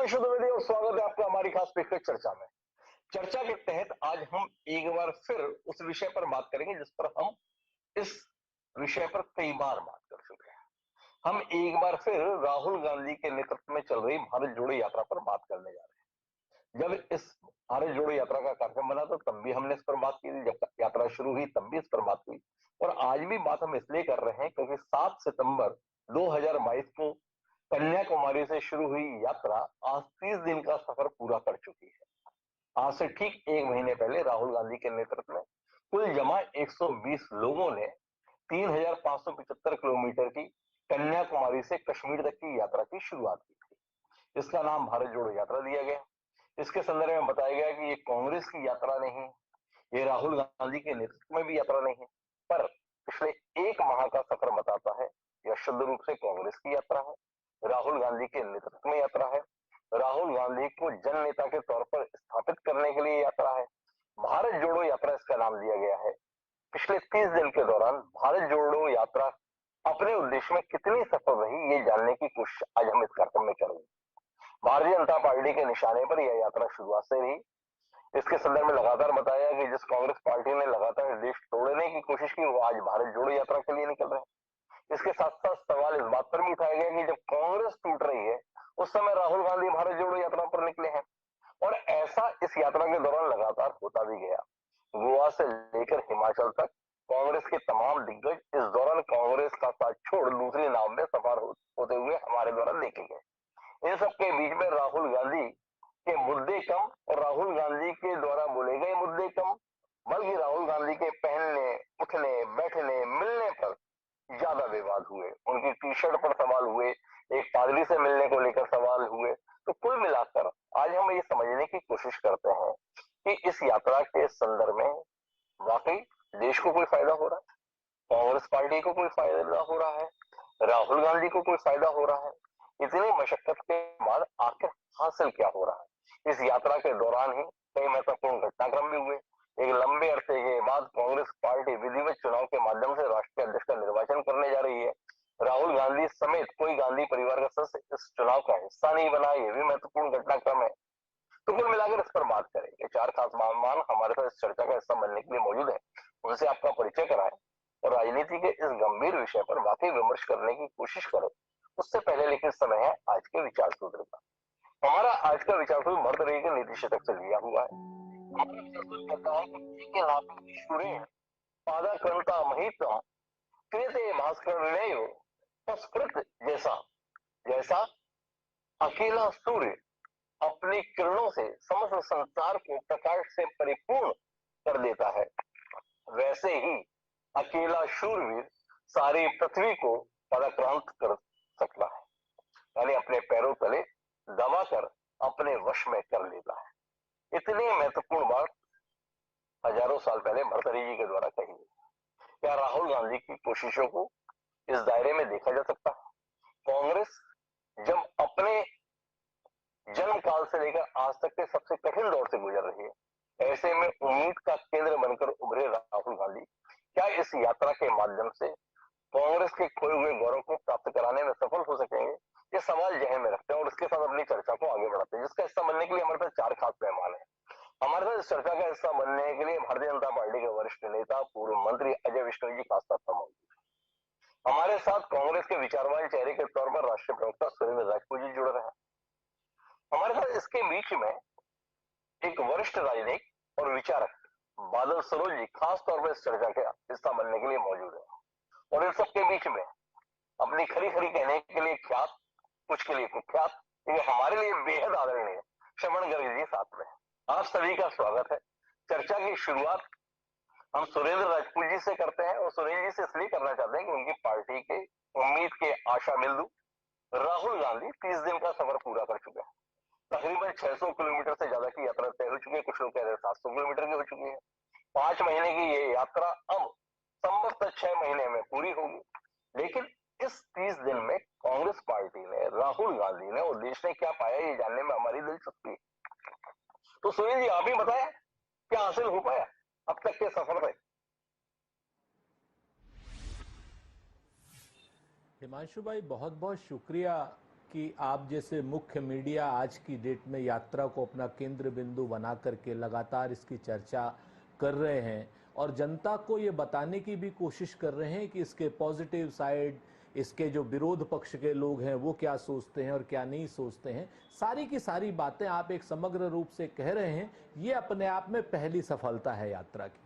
हिमांशु द्विवेदी और स्वागत है आपका हमारी खास पेशकश चर्चा में। चर्चा के तहत आज हम एक बार फिर उस विषय पर बात करेंगे जिस पर हम इस विषय पर कई बार बात कर चुके हैं। हम एक बार फिर राहुल गांधी के नेतृत्व में चल रही भारत जोड़ो यात्रा पर बात करने जा रहे हैं। जब इस भारत जोड़ो यात्रा का कार्यक्रम बना तो तब भी हमने इस पर बात की थी, जब यात्रा शुरू हुई तब भी इस पर बात हुई और आज भी बात हम इसलिए कर रहे हैं क्योंकि 7 सितंबर 2022 को कन्याकुमारी से शुरू हुई यात्रा आज 30 दिन का सफर पूरा कर चुकी है। आज से ठीक एक महीने पहले राहुल गांधी के नेतृत्व में कुल जमा 120 लोगों ने 3575 किलोमीटर की कन्याकुमारी से कश्मीर तक की यात्रा की शुरुआत की थी। इसका नाम भारत जोड़ो यात्रा दिया गया। इसके संदर्भ में बताया गया कि ये कांग्रेस की यात्रा नहीं, ये राहुल गांधी के नेतृत्व में भी यात्रा नहीं, पर पिछले एक माह का सफर बताता है। यह शुद्ध रूप से कांग्रेस की यात्रा है, राहुल गांधी के नेतृत्व में यात्रा है, राहुल गांधी को जन नेता के तौर पर स्थापित करने के लिए यात्रा है। भारत जोड़ो यात्रा इसका नाम दिया गया है। पिछले 30 दिन के दौरान भारत जोड़ो यात्रा अपने उद्देश्य में कितनी सफल रही, ये जानने की कोशिश आज हम इस कार्यक्रम में करेंगे। भारतीय जनता पार्टी के निशाने पर यह यात्रा शुरुआत से रही। इसके संदर्भ में लगातार बताया कि जिस कांग्रेस पार्टी ने लगातार देश तोड़ने की कोशिश की, वो आज भारत जोड़ो यात्रा के लिए निकल रहे हैं। इसके साथ साथ सवाल इस बात पर भी उठाया गया कि जब कांग्रेस टूट रही है उस समय राहुल गांधी भारत जोड़ो यात्रा पर निकले हैं और ऐसा इस यात्रा के दौरान लगातार होता भी गया। गोवा से लेकर हिमाचल तक कांग्रेस के तमाम दिग्गज इस दौरान कांग्रेस का साथ छोड़ दूसरी नाव में सवार होते हुए हमारे द्वारा देखे गए। इन सबके बीच में राहुल गांधी के मुद्दे कम और राहुल गांधी के द्वारा बोले गए मुद्दे कम, बल्कि राहुल गांधी के पहनने, उठने, बैठने, मिलने पर ज्यादा विवाद हुए। उनकी टी शर्ट पर सवाल हुए, एक पादरी से मिलने को लेकर सवाल हुए। तो कुल मिलाकर आज हम ये समझने की कोशिश करते हैं कि इस यात्रा के संदर्भ में वाकई देश को कोई फायदा हो रहा है, कांग्रेस पार्टी को कोई फायदा हो रहा है, राहुल गांधी को कोई फायदा हो रहा है। इतनी मशक्कत के बाद आखिर हासिल क्या हो रहा है। इस यात्रा के दौरान ही कई महत्वपूर्ण घटनाक्रम भी हुए। एक लंबे अरसे के बाद कांग्रेस पार्टी विधिवत चुनाव के माध्यम से राष्ट्रीय अध्यक्ष का निर्वाचन करने जा रही है। राहुल गांधी समेत कोई गांधी परिवार का सदस्य इस चुनाव का हिस्सा नहीं बना, यह भी महत्वपूर्ण घटनाक्रम है। तो कुल मिलाकर इस पर बात करेंगे। चार खास मेहमान हमारे साथ इस चर्चा का हिस्सा बनने के लिए मौजूद है, उनसे आपका परिचय कराएं और राजनीति के इस गंभीर विषय पर वाकई विमर्श करने की कोशिश करें। उससे पहले लेकिन समय है आज के विचार सूत्र का। हमारा आज का विचार सूत्र भरतरी के नीति शतक से लिया हुआ है। हमारा विचार सूत्र कहता है कि के नापी शूरे पादाक्रंता महितम कृते भास्कर तस्कृत जैसा जैसा अकेला सूर्य अपनी किरणों से समस्त संसार को प्रकाश से परिपूर्ण कर देता है, वैसे ही अकेला शूरवीर सारी पृथ्वी को पराक्रांत कर सकता है, यानी अपने पैरों तले दबाकर अपने वश में कर लेता है। इतनी महत्वपूर्ण बात हजारों साल पहले भर्तृहरि जी के द्वारा कही गई। क्या राहुल गांधी की कोशिशों को इस दायरे में देखा जा सकता है? कांग्रेस जब अपने जन्म काल से लेकर आज तक के सबसे कठिन दौर से गुजर रही है, ऐसे में उम्मीद का केंद्र बनकर उभरे राहुल गांधी क्या इस यात्रा के माध्यम से कांग्रेस के खोए हुए गौरव को प्राप्त कराने में सफल हो सकेंगे? ये सवाल जहन में रखते हैं और इसके साथ अपनी चर्चा को आगे बढ़ाते हैं, जिसका हिस्सा बनने के लिए हमारे पास चार खास मेहमान है। हमारे साथ इस चर्चा का हिस्सा बनने के लिए भारतीय जनता पार्टी के वरिष्ठ नेता पूर्व मंत्री अजय विष्णु जी खास तौर पर मौजूद है। हमारे साथ कांग्रेस के विचारवान चेहरे के तौर पर राष्ट्रीय प्रवक्ता सुरेंद्र राजपूत जी जुड़ रहे हैं। हमारे साथ इसके बीच में एक वरिष्ठ राजनयिक और विचारक बादल सरोज जी खास तौर पर इस चर्चा का हिस्सा बनने के लिए मौजूद है। और इन सबके बीच में अपनी खरी खरी कहने के लिए ख्यात, कुछ के लिए कुख्यात, ये हमारे लिए बेहद आदरणीय श्रवण गर्ग जी साथ में। आप सभी का स्वागत है। चर्चा की शुरुआत हम सुरेंद्र राजपूत जी से करते हैं और सुरेंद्र जी से इसलिए करना चाहते हैं कि उनकी पार्टी के उम्मीद के आशा बिंदु राहुल गांधी 30 दिन का सफर पूरा कर चुके हैं। तकरीबन 600 किलोमीटर से ज्यादा की यात्रा तय हो चुकी है, कुछ लोग कह रहे हैं 700 किलोमीटर की हो चुकी है। 5 महीने की ये यात्रा अब संभवतः 6 महीने में पूरी होगी। लेकिन इस 30 दिन में कांग्रेस पार्टी ने, राहुल गांधी ने और देश ने क्या पाया, ये जानने में हमारी दिलचस्पी है। तो सुनील जी, आप ही बताएं क्या हासिल हो पाया अब तक के सफर में? हिमांशु भाई, बहुत बहुत शुक्रिया कि आप जैसे मुख्य मीडिया आज की डेट में यात्रा को अपना केंद्र बिंदु बना करके लगातार इसकी चर्चा कर रहे हैं और जनता को ये बताने की भी कोशिश कर रहे हैं कि इसके पॉजिटिव साइड, इसके जो विरोध पक्ष के लोग हैं वो क्या सोचते हैं और क्या नहीं सोचते हैं, सारी की सारी बातें आप एक समग्र रूप से कह रहे हैं। ये अपने आप में पहली सफलता है यात्रा की।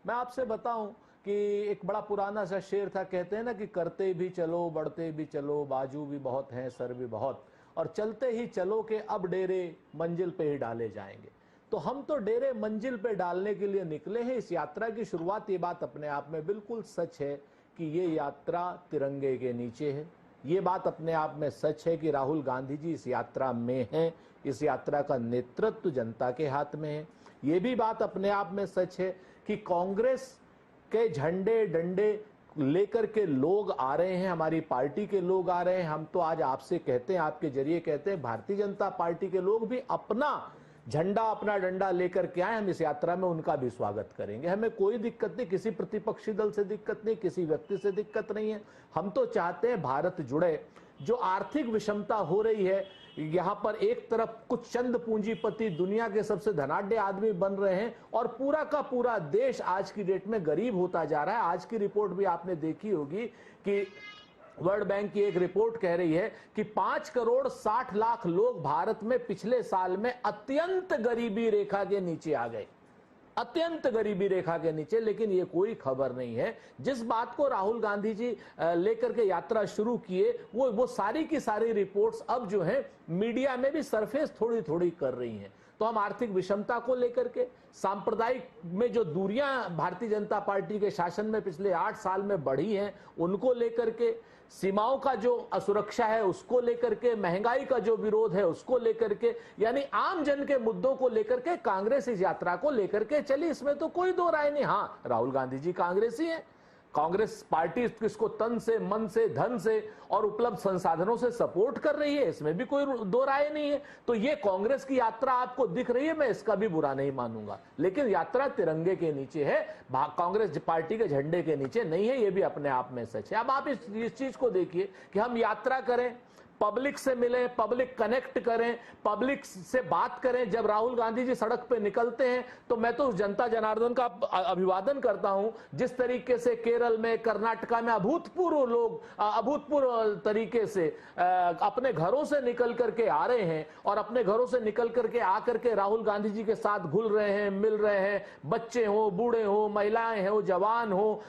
मैं आपसे बताऊं कि एक बड़ा पुराना सा शेर था, कहते हैं ना कि करते भी चलो बढ़ते भी चलो, बाजू भी बहुत हैं सर भी बहुत, और चलते ही चलो कि अब डेरे मंजिल पे ही डाले जाएंगे। तो हम तो डेरे मंजिल पे डालने के लिए निकले हैं। इस यात्रा की शुरुआत, ये बात अपने आप में बिल्कुल सच है कि ये यात्रा तिरंगे के नीचे है। ये बात अपने आप में सच है कि राहुल गांधी जी इस यात्रा में हैं। इस यात्रा का नेतृत्व जनता के हाथ में है। ये भी बात अपने आप में सच है कि कांग्रेस के झंडे डंडे लेकर के लोग आ रहे हैं, हमारी पार्टी के लोग आ रहे हैं। हम तो आज आपसे कहते हैं, आपके जरिए कहते हैं, भारतीय जनता पार्टी के लोग भी अपना झंडा अपना डंडा लेकर के आए। हम इस यात्रा में उनका भी स्वागत करेंगे। हमें कोई दिक्कत नहीं, किसी प्रतिपक्षी दल से दिक्कत नहीं, किसी व्यक्ति से दिक्कत नहीं है। हम तो चाहते हैं भारत जुड़े। जो आर्थिक विषमता हो रही है, यहां पर एक तरफ कुछ चंद पूंजीपति दुनिया के सबसे धनाढ्य आदमी बन रहे हैं और पूरा का पूरा देश आज की डेट में गरीब होता जा रहा है। आज की रिपोर्ट भी आपने देखी होगी कि वर्ल्ड बैंक की एक रिपोर्ट कह रही है कि 5,60,00,000 लोग भारत में पिछले साल में अत्यंत गरीबी रेखा के नीचे आ गए, अत्यंत गरीबी रेखा के नीचे। लेकिन ये कोई खबर नहीं है। जिस बात को राहुल गांधी जी लेकर के यात्रा शुरू किए, वो सारी की सारी रिपोर्ट्स अब जो है मीडिया में भी सरफेस थोड़ी थोड़ी कर रही हैं। तो हम आर्थिक विषमता को लेकर के, सांप्रदायिक में जो दूरियां भारतीय जनता पार्टी के शासन में पिछले 8 साल में बढ़ी हैं उनको लेकर के, सीमाओं का जो असुरक्षा है उसको लेकर के, महंगाई का जो विरोध है उसको लेकर के, यानी आम जन के मुद्दों को लेकर के कांग्रेस इस यात्रा को लेकर के चली। इसमें तो कोई दो राय नहीं। हाँ, राहुल गांधी जी कांग्रेसी हैं। कांग्रेस पार्टी इसको तन से, मन से, धन से और उपलब्ध संसाधनों से सपोर्ट कर रही है, इसमें भी कोई दो राय नहीं है। तो ये कांग्रेस की यात्रा आपको दिख रही है, मैं इसका भी बुरा नहीं मानूंगा। लेकिन यात्रा तिरंगे के नीचे है, कांग्रेस पार्टी के झंडे के नीचे नहीं है। ये भी अपने आप में सच है। अब आप इस चीज को देखिए कि हम यात्रा करें, पब्लिक से मिलें, पब्लिक कनेक्ट करें, पब्लिक से बात करें। जब राहुल गांधी जी सड़क पे निकलते हैं तो मैं तो जनता जनार्दन का अभिवादन करता हूं। जिस तरीके से केरल में, कर्नाटका में अभूतपूर्व लोग अभूतपूर्व तरीके से अपने घरों से निकल करके आ रहे हैं और अपने घरों से निकल करके आकर के राहुल गांधी जी के साथ घुल रहे हैं, मिल रहे हैं। बच्चे हो, बूढ़े हो, महिलाएं हो, जवान हो,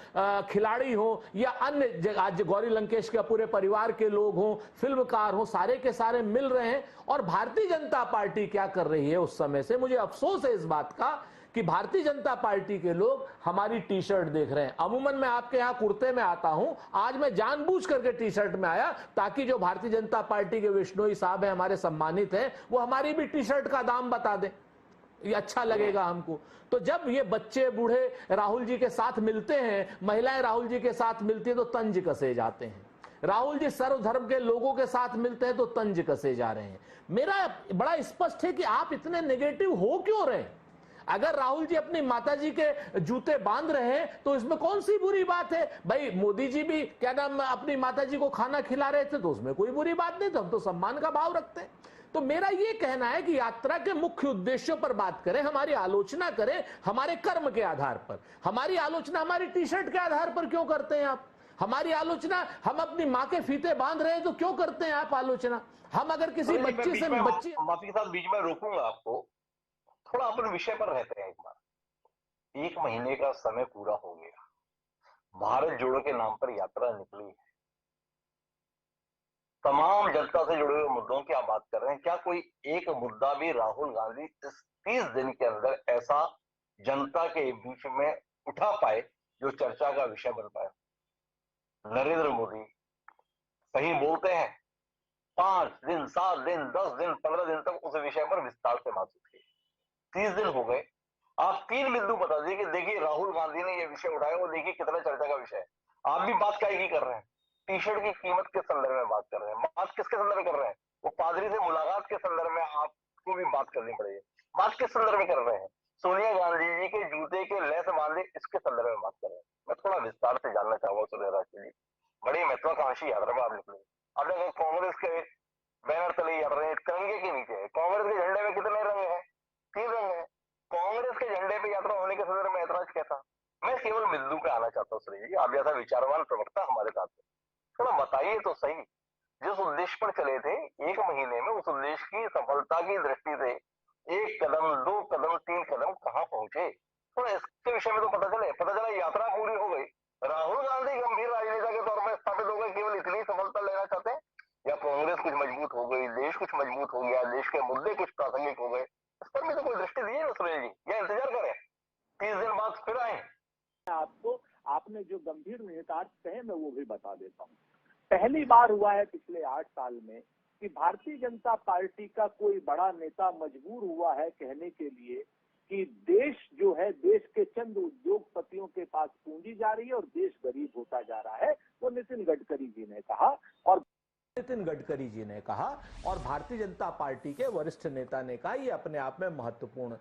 खिलाड़ी हो या अन्य, आज गौरी लंकेश के पूरे परिवार के लोग हों, फिल्मकार हो, सारे के सारे मिल रहे हैं। और भारतीय जनता पार्टी क्या कर रही है उस समय से, मुझे अफसोस है इस बात का कि भारतीय जनता पार्टी के लोग हमारी टी शर्ट देख रहे हैं। अमूमन मैं आपके यहां कुर्ते में आता हूं, आज मैं जानबूझ करके टी शर्ट में आया ताकि जो भारतीय जनता पार्टी के विश्नोई साहब हैं, हमारे सम्मानित हैं, वो हमारी भी टी शर्ट का दाम बता दें, ये अच्छा लगेगा हमको। तो जब ये बच्चे बूढ़े राहुल जी के साथ मिलते हैं, महिलाएं राहुल जी के साथ मिलती है तो तंज कसे जाते हैं। राहुल जी सर्वधर्म के लोगों के साथ मिलते हैं तो तंज कसे जा रहे हैं। मेरा बड़ा स्पष्ट है कि आप इतने नेगेटिव हो क्यों रहे हैं। अगर राहुल जी अपनी माताजी के जूते बांध रहे हैं तो इसमें कौन सी बुरी बात है। भाई मोदी जी भी क्या नाम अपनी माताजी को खाना खिला रहे थे तो उसमें कोई बुरी बात नहीं, तो हम तो सम्मान का भाव रखते हैं। तो मेरा ये कहना है कि यात्रा के मुख्य उद्देश्यों पर बात करें, हमारी आलोचना करें हमारे कर्म के आधार पर। हमारी आलोचना हमारी टी शर्ट के आधार पर क्यों करते हैं आप। हमारी आलोचना, हम अपनी माँ के फीते बांध रहे हैं तो क्यों करते हैं आप आलोचना। हम अगर किसी बच्ची से माफी के साथ बीच में रोकूंगा आपको, थोड़ा अपन विषय पर रहते हैं। एक बार 1 महीने का समय पूरा हो गया, भारत जोड़ो के नाम पर यात्रा निकली है, तमाम जनता से जुड़े हुए मुद्दों की आप बात कर रहे हैं। क्या कोई एक मुद्दा भी राहुल गांधी इस 30 दिन के अंदर ऐसा जनता के बीच में उठा पाए जो चर्चा का विषय बन पाए। नरेंद्र मोदी सही बोलते हैं, 5 दिन, 7 दिन, 10 दिन, 15 दिन तक उस विषय पर विस्तार से बात होती है। 30 दिन हो गए, आप 3 बिंदु बता दिए कि देखिए राहुल गांधी ने यह विषय उठाया, वो देखिए कितना चर्चा का विषय है। आप भी बात काय की कर रहे हैं, टी शर्ट की कीमत के संदर्भ में बात कर रहे हैं। बात किसके संदर्भ में कर रहे हैं, वो पादरी से मुलाकात के संदर्भ में आपको भी बात करनी पड़ेगी। बात किस संदर्भ में कर रहे हैं, सोनिया गांधी जी के जूते के लेस बांधे, इसके संदर्भ में बात कर रहे हैं। मैं थोड़ा विस्तार से जानना चाहूंगा सुनेरा के लिए, बड़ी महत्वाकांक्षी यात्रा में आप निकले। अब अगर कांग्रेस के बैनर तले यात्रा रहे हैं, तिरंगे के नीचे है। कांग्रेस के झंडे में कितने रंग हैं? 3 रंग है। कांग्रेस के झंडे पे यात्रा होने के संदर्भ में ऐतराज क्या था? मैं केवल बिंदु पे आना चाहता हूँ सुरेश जी, आप जैसा विचारवान प्रवक्ता हमारे साथ है, थोड़ा बताइए तो सही। जिस उद्देश्य पर चले थे 1 महीने में, उस उद्देश्य की सफलता की दृष्टि से 1 कदम, 2 कदम, 3 कदम कहां पहुंचे? थोड़ा इसके विषय में तो पता चले। पता चला यात्रा पूरी हो गई, राहुल गांधी गंभीर राजनेता के तौर पर स्थापित हो गए, केवल इतनी सफलता लेना चाहते हैं, या कांग्रेस कुछ मजबूत हो गई, देश कुछ मजबूत हो गया, देश के मुद्दे कुछ प्रासंगिक हो गए? इस पर भी तो कोई दृष्टि दिए ना सुरेश जी, या इंतजार करें 30 दिन बाद फिर आए? आपको आपने जो गंभीर निहितार्थ कहे मैं वो भी बता देता हूँ। पहली बार हुआ है पिछले 8 साल में कि भारतीय जनता पार्टी का कोई बड़ा नेता मजबूर हुआ है कहने के लिए कि देश जो है, देश के चंद उद्योगपतियों के पास पूंजी जा रही है और देश गरीब होता जा रहा है। वो नितिन गडकरी जी ने कहा, और नितिन गडकरी जी ने कहा और भारतीय जनता पार्टी के वरिष्ठ नेता ने कहा। ये अपने आप में महत्वपूर्ण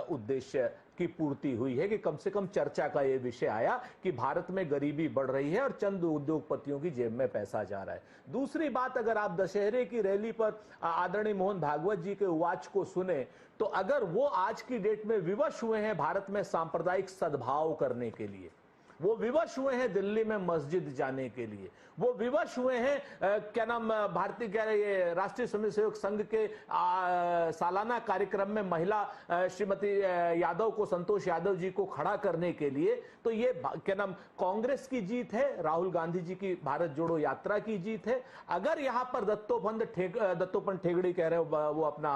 उद्देश्य की पूर्ति हुई है कि कम से कम चर्चा का ये विषय आया कि भारत में गरीबी बढ़ रही है और चंद उद्योगपतियों की जेब में पैसा जा रहा है। दूसरी बात, अगर आप दशहरे की रैली पर आदरणीय मोहन भागवत जी के वाच को सुने तो अगर वो आज की डेट में विवश हुए हैं भारत में सांप्रदायिक सद्भाव करने के लिए, वो विवश हुए हैं दिल्ली में मस्जिद जाने के लिए, वो विवश हुए हैं क्या नाम भारतीय क्या ये राष्ट्रीय स्वयंसेवक संघ के सालाना कार्यक्रम में महिला श्रीमती यादव को, संतोष यादव जी को खड़ा करने के लिए, तो ये क्या नाम कांग्रेस की जीत है, राहुल गांधी जी की भारत जोड़ो यात्रा की जीत है। अगर यहाँ पर दत्तोपंत ठेंगड़ी कह रहे हो, वो अपना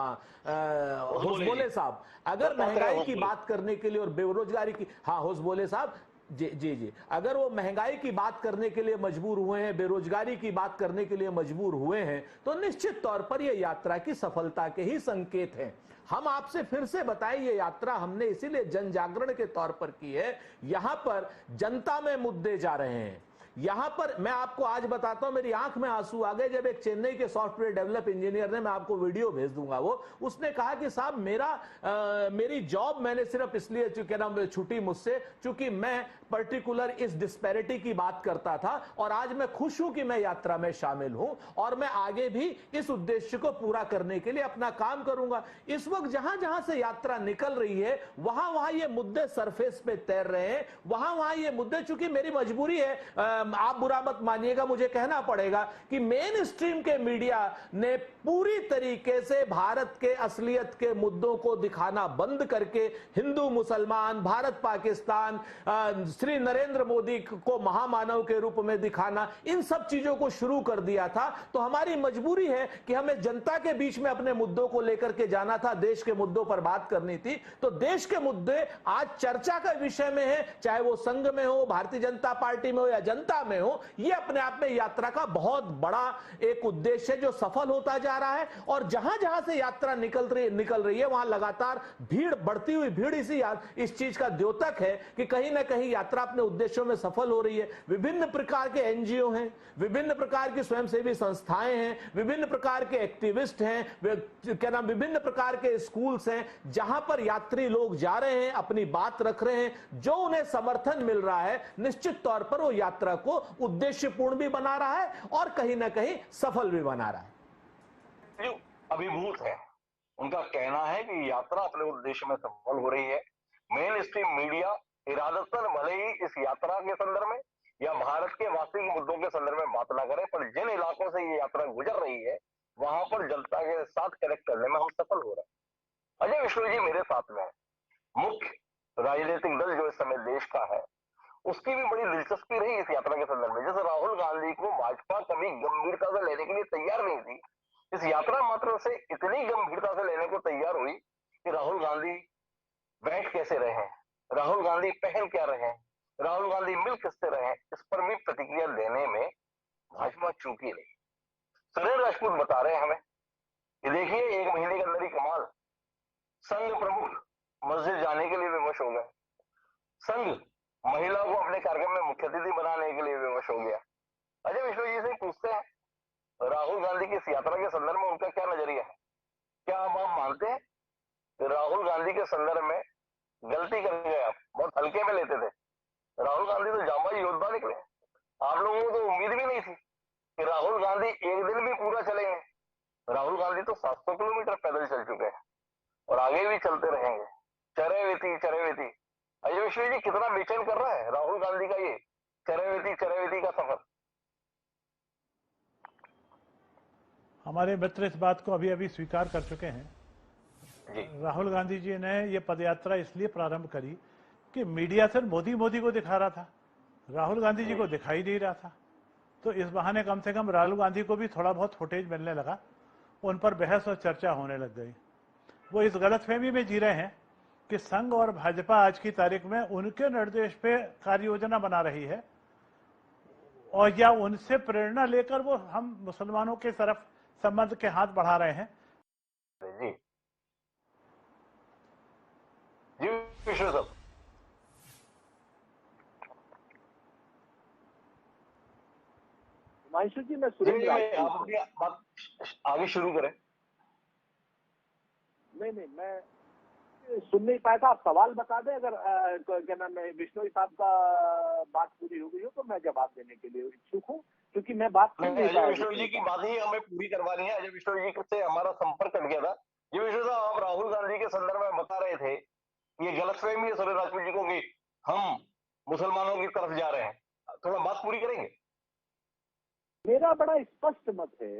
होसबोले साहब, अगर महंगाई की बात करने के लिए और बेरोजगारी की, हाँ होसबोले साहब जी, अगर वो महंगाई की बात करने के लिए मजबूर हुए हैं, बेरोजगारी की बात करने के लिए मजबूर हुए हैं, तो निश्चित तौर पर ये यात्रा की सफलता के ही संकेत हैं। हम आपसे फिर से बताएं, ये यात्रा हमने इसीलिए जन जागरण के तौर पर की है। यहां पर जनता में मुद्दे जा रहे हैं। यहां पर मैं आपको आज बताता हूं, मेरी आंख में आंसू आ गए जब एक चेन्नई के सॉफ्टवेयर डेवलप इंजीनियर ने, मैं आपको वीडियो भेज दूंगा, वो उसने कहा कि साहब मेरी जॉब मैंने सिर्फ इसलिए छुट्टी मुझसे चूंकि मैं पर्टिकुलर इस डिस्पैरिटी की बात करता था, और आज मैं खुश हूं कि मैं यात्रा में शामिल हूं और मैं आगे भी इस उद्देश्य को पूरा करने के लिए अपना काम करूंगा। इस वक्त जहां जहां से यात्रा निकल रही है वहां वहां ये मुद्दे सरफेस पे तैर रहे हैं, वहां वहां ये मुद्दे, चूंकि मेरी मजबूरी है, आप बुरा मत मानिएगा, मुझे कहना पड़ेगा कि मेन स्ट्रीम के मीडिया ने पूरी तरीके से भारत के असलियत के मुद्दों को दिखाना बंद करके हिंदू मुसलमान, भारत पाकिस्तान, श्री नरेंद्र मोदी को महामानव के रूप में दिखाना, इन सब चीजों को शुरू कर दिया था। तो हमारी मजबूरी है कि हमें जनता के बीच में अपने मुद्दों को लेकर के जाना था, देश के मुद्दों पर बात करनी थी। तो देश के मुद्दे आज चर्चा का विषय में है, चाहे वो संघ में हो, भारतीय जनता पार्टी में हो या जनता में हो। ये अपने आप में यात्रा का बहुत बड़ा एक उद्देश्य है जो सफल होता जा रहा है। और जहां जहां से यात्रा निकल रही है वहां लगातार भीड़, बढ़ती हुई भीड़ इस चीज का द्योतक है कि कहीं ना कहीं यात्रा अपने उद्देश्यों में सफल हो रही है। विभिन्न प्रकार के एनजीओ हैं, विभिन्न प्रकार की स्वयंसेवी संस्थाएं हैं, विभिन्न प्रकार के एक्टिविस्ट हैं, विभिन्न प्रकार के स्कूल्स हैं, जहां पर यात्री लोग जा रहे हैं, अपनी बात रख रहे हैं। जो उन्हें समर्थन मिल रहा है निश्चित तौर पर वो यात्रा को उद्देश्यपूर्ण भी बना रहा है और कहीं ना कहीं सफल भी बना रहा है। जो अभिभूत है, उनका कहना है कि यात्रा अपने उद्देश्य में सफल हो रही है। मेन स्ट्रीम मीडिया इरादतन भले ही इस यात्रा के संदर्भ में या भारत के वास्तविक मुद्दों के संदर्भ में बात ना करे, पर जिन इलाकों से ये यात्रा गुजर रही है वहां पर जनता के साथ कनेक्ट करने में हम सफल हो रहे हैं। अजय विष्णु जी मेरे साथ में है। मुख्य राजनीतिक दल जो इस समय देश का है, उसकी भी बड़ी दिलचस्पी रही इस यात्रा के संदर्भ में। जैसे राहुल गांधी को भाजपा कभी गंभीरता से लेने के लिए तैयार नहीं थी, इस यात्रा मात्र से इतनी गंभीरता से लेने को तैयार हुई कि राहुल गांधी बैठ कैसे रहे, राहुल गांधी पहन क्या रहे, राहुल गांधी मिल किससे रहे, इस पर भी प्रतिक्रिया देने में भाजपा चूकी नहीं। सुनील राजपूत बता रहे हैं हमें कि देखिए 1 महीने के अंदर ही कमाल, संघ प्रमुख मस्जिद जाने के लिए विवश हो गए, संघ महिला को अपने कार्यक्रम में मुख्य अतिथि बनाने के लिए विवश हो गया। अजय विष्णु जी से पूछते हैं, राहुल गांधी की इस यात्रा के संदर्भ में उनका क्या नजरिया है? क्या आप मानते हैं कि राहुल गांधी के संदर्भ में गलती कर गए, आप बहुत हल्के में लेते थे? राहुल गांधी तो जांबाज योद्धा निकले। आप लोगों को तो उम्मीद भी नहीं थी कि राहुल गांधी एक दिन भी पूरा चलेंगे। राहुल गांधी तो 700 किलोमीटर पैदल चल चुके हैं और आगे भी चलते रहेंगे। चरैवेती चरैवेती। अजय विश्व जी कितना बेचैन कर रहा है राहुल गांधी का ये चरैवेती चरैवेती का सफर। हमारे मित्र इस बात को अभी अभी स्वीकार कर चुके हैं। जी। राहुल गांधी जी ने ये पदयात्रा इसलिए प्रारंभ करी कि मीडिया सिर्फ मोदी मोदी को दिखा रहा था, राहुल गांधी जी को दिखाई नहीं रहा था। तो इस बहाने कम से कम राहुल गांधी को भी थोड़ा बहुत फुटेज मिलने लगा, उन पर बहस और चर्चा होने लग गई। वो इस गलतफहमी में जी रहे हैं कि संघ और भाजपा आज की तारीख में उनके निर्देश पे कार्य योजना बना रही है और या उनसे प्रेरणा लेकर वो हम मुसलमानों के तरफ संबंध के हाथ बढ़ा रहे हैं। जी जी विश्व साहब, हिमांशु जी, मैं जी सुरेंद्र आप अपनी बात आगे शुरू करें। नहीं, मैं सुन नहीं पाया था, आप सवाल बता दें। अगर क्या नाम है, बिश्नोई साहब का बात पूरी हो गई हो तो मैं जवाब देने के लिए इच्छुक हूँ, क्योंकि मैं बात सुन नहीं अजय पाया। विश्व जी की बात ही हमें पूरी करवानी है। अजय विश्व जी से हमारा संपर्क कट गया था। जी विश्व साहब, आप राहुल गांधी के संदर्भ में बता रहे थे ये गलतफहमी है सूर्य राजपूत जी को कि हम मुसलमानों की तरफ जा रहे हैं, थोड़ा बात पूरी करेंगे। मेरा बड़ा स्पष्ट मत है,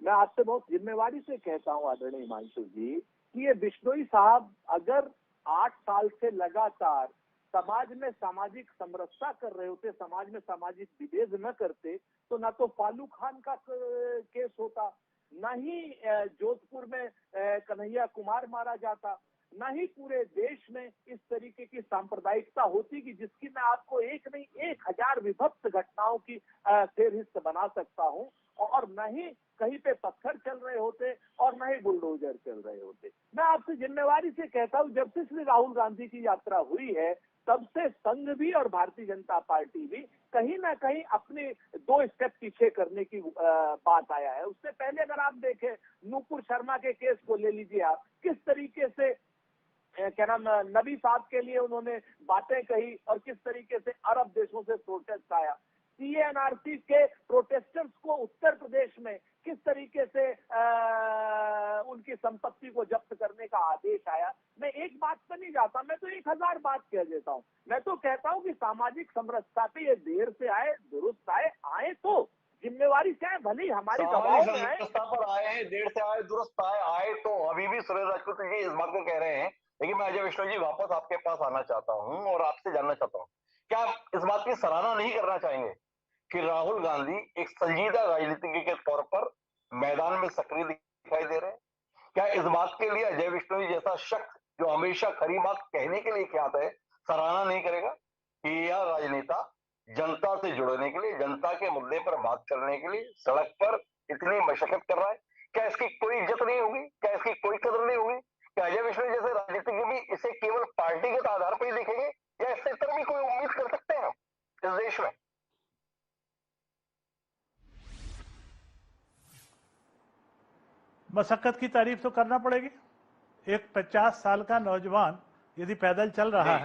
मैं आपसे बहुत जिम्मेवारी से कहता हूँ आदरणीय हिमांशु जी, कि ये बिश्नोई साहब अगर 8 साल से लगातार समाज में सामाजिक समरसता कर रहे होते, समाज में सामाजिक विभेद न करते, तो ना तो फालू खान का केस होता, न ही जोधपुर में कन्हैया कुमार मारा जाता, न ही पूरे देश में इस तरीके की सांप्रदायिकता होती कि जिसकी मैं आपको एक नहीं 1000 विभक्त घटनाओं की फेहरिस्त बना सकता हूं, और न ही कहीं पे पत्थर चल रहे होते और न ही बुलडोजर चल रहे होते। मैं आपसे जिम्मेवारी से कहता हूं, जब से श्री राहुल गांधी की यात्रा हुई है तब से संघ भी और भारतीय जनता पार्टी भी कहीं ना कहीं अपने 2 स्टेप पीछे करने की बात आया है। उससे पहले अगर आप देखें, नूपुर शर्मा के केस को ले लीजिए आप, किस तरीके से क्या नाम नबी साहब के लिए उन्होंने बातें कही और किस तरीके से अरब देशों से प्रोटेस्ट आया। सीएनआरसी के प्रोटेस्टर्स को उत्तर प्रदेश में किस तरीके से उनकी संपत्ति को जब्त करने का आदेश आया। मैं एक बात पर नहीं जाता, मैं तो 1000 बात कह देता हूं। मैं तो कहता हूं कि सामाजिक समरसता पे ये देर से आए दुरुस्त आए तो जिम्मेवारी से आए, भले ही हमारी दबाव में आए। पर आए हैं, देर से आए दुरुस्त आए तो अभी भी सूर्य राजपूत जी इस बात को कह रहे हैं। लेकिन मैं अजय विश्व जी वापस आपके पास आना चाहता हूं और आपसे जानना चाहता हूं, क्या आप इस बात की सराहना नहीं करना चाहेंगे कि राहुल गांधी एक संजीदा राजनीतिज्ञ के तौर पर मैदान में सक्रिय दिखाई दे रहे हैं? क्या इस बात के लिए अजय विश्नोई जैसा शख्स जो हमेशा खरी बात कहने के लिए क्या है सराहना नहीं करेगा कि यह राजनेता जनता से जुड़ने के लिए, जनता के मुद्दे पर बात करने के लिए सड़क पर इतनी मशक्कत कर रहा है? क्या इसकी कोई इज्जत नहीं होगी? क्या इसकी कोई कदर नहीं होगी? क्या अजय विश्नोई जैसे राजनीतिज्ञ भी इसे केवल पार्टीगत आधार पर ही देखेंगे या इससे इतर भी कोई उम्मीद कर सकते हैं इस देश में? मशक्कत की तारीफ तो करना पड़ेगी। एक 50 साल का नौजवान यदि पैदल चल रहा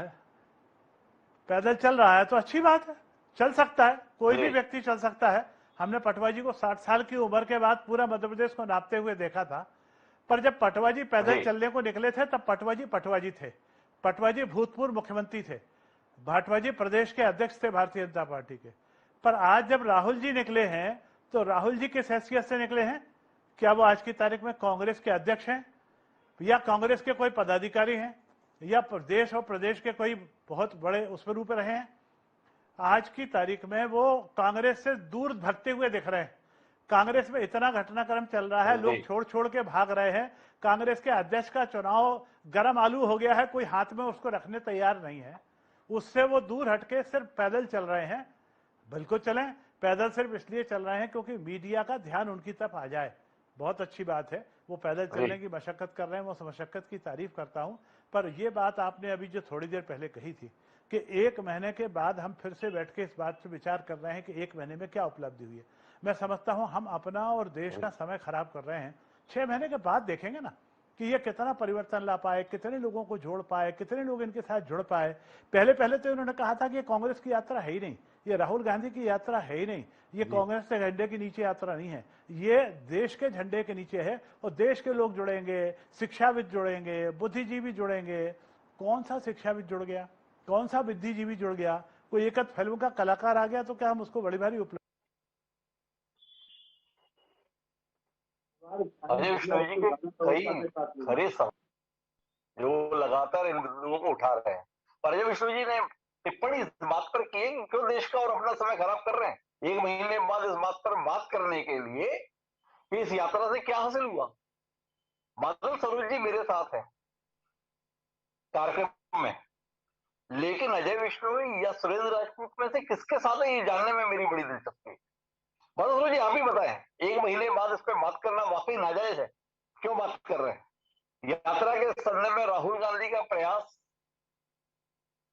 है तो अच्छी बात है, चल सकता है, कोई भी व्यक्ति चल सकता है। हमने पटवाजी को 60 साल की उम्र के बाद पूरा मध्य प्रदेश को नापते हुए देखा था, पर जब पटवाजी पैदल चलने को निकले थे तब पटवाजी थे। पटवाजी भूतपूर्व मुख्यमंत्री थे, पटवाजी प्रदेश के अध्यक्ष थे भारतीय जनता पार्टी के। पर आज जब राहुल जी निकले हैं तो राहुल जी किस हैसियत से निकले हैं? क्या वो आज की तारीख में कांग्रेस के अध्यक्ष हैं या कांग्रेस के कोई पदाधिकारी हैं या प्रदेश और प्रदेश के कोई बहुत बड़े उसमें रूप रहे हैं? आज की तारीख में वो कांग्रेस से दूर भगते हुए दिख रहे हैं। कांग्रेस में इतना घटनाक्रम चल रहा है, लोग छोड़ छोड़ के भाग रहे हैं। कांग्रेस के अध्यक्ष का चुनाव गर्म आलू हो गया है, कोई हाथ में उसको रखने तैयार नहीं है। उससे वो दूर हटके सिर्फ पैदल चल रहे हैं। बिल्कुल चलें, पैदल सिर्फ इसलिए चल रहे हैं क्योंकि मीडिया का ध्यान उनकी तरफ आ जाए। बहुत अच्छी बात है, वो पैदल चलने की मशक्कत कर रहे हैं, वो उस मशक्कत की तारीफ करता हूं। पर ये बात आपने अभी जो थोड़ी देर पहले कही थी कि 1 महीने के बाद हम फिर से बैठ के इस बात पे विचार कर रहे हैं कि 1 महीने में क्या उपलब्धि हुई है। मैं समझता हूं हम अपना और देश का समय खराब कर रहे हैं। 6 महीने के बाद देखेंगे ना, कि ये कितना परिवर्तन ला पाए, कितने लोगों को जोड़ पाए, कितने लोग इनके साथ जुड़ पाए। पहले पहले तो इन्होंने कहा था कि ये कांग्रेस की यात्रा है ही नहीं, ये राहुल गांधी की यात्रा है ही नहीं, ये कांग्रेस के झंडे के नीचे यात्रा नहीं है, ये देश के झंडे के नीचे है और देश के लोग जुड़ेंगे, शिक्षाविद जुड़ेंगे, बुद्धिजीवी जुड़ेंगे। कौन सा शिक्षाविद जुड़ गया, कौन सा बुद्धिजीवी जुड़ गया? कोई एक फिल्म का कलाकार आ गया तो क्या हम उसको बड़ी भारी उपलब्धि? अजय विष्णु जी के कई खरे सवाल जो लगातार इन बिंदुओं को उठा रहे हैं, पर अजय विष्णु जी ने टिप्पणी इस बात पर की कि क्यों देश का और अपना समय खराब कर रहे हैं। एक महीने बाद इस बात पर बात करने के लिए कि इस यात्रा से क्या हासिल हुआ। बादल सरोज जी मेरे साथ हैं कार्यक्रम में, लेकिन अजय विष्णु या सुरेंद्र राजपूत में से किसके साथ है ये जानने में मेरी बड़ी दिलचस्पी है। बादल सरोज जी आप ही बताएं, एक महीने बाद इस पर बात करना वाकई नाजायज है, क्यों बात कर रहे हैं? यात्रा के संदर्भ में राहुल गांधी का प्रयास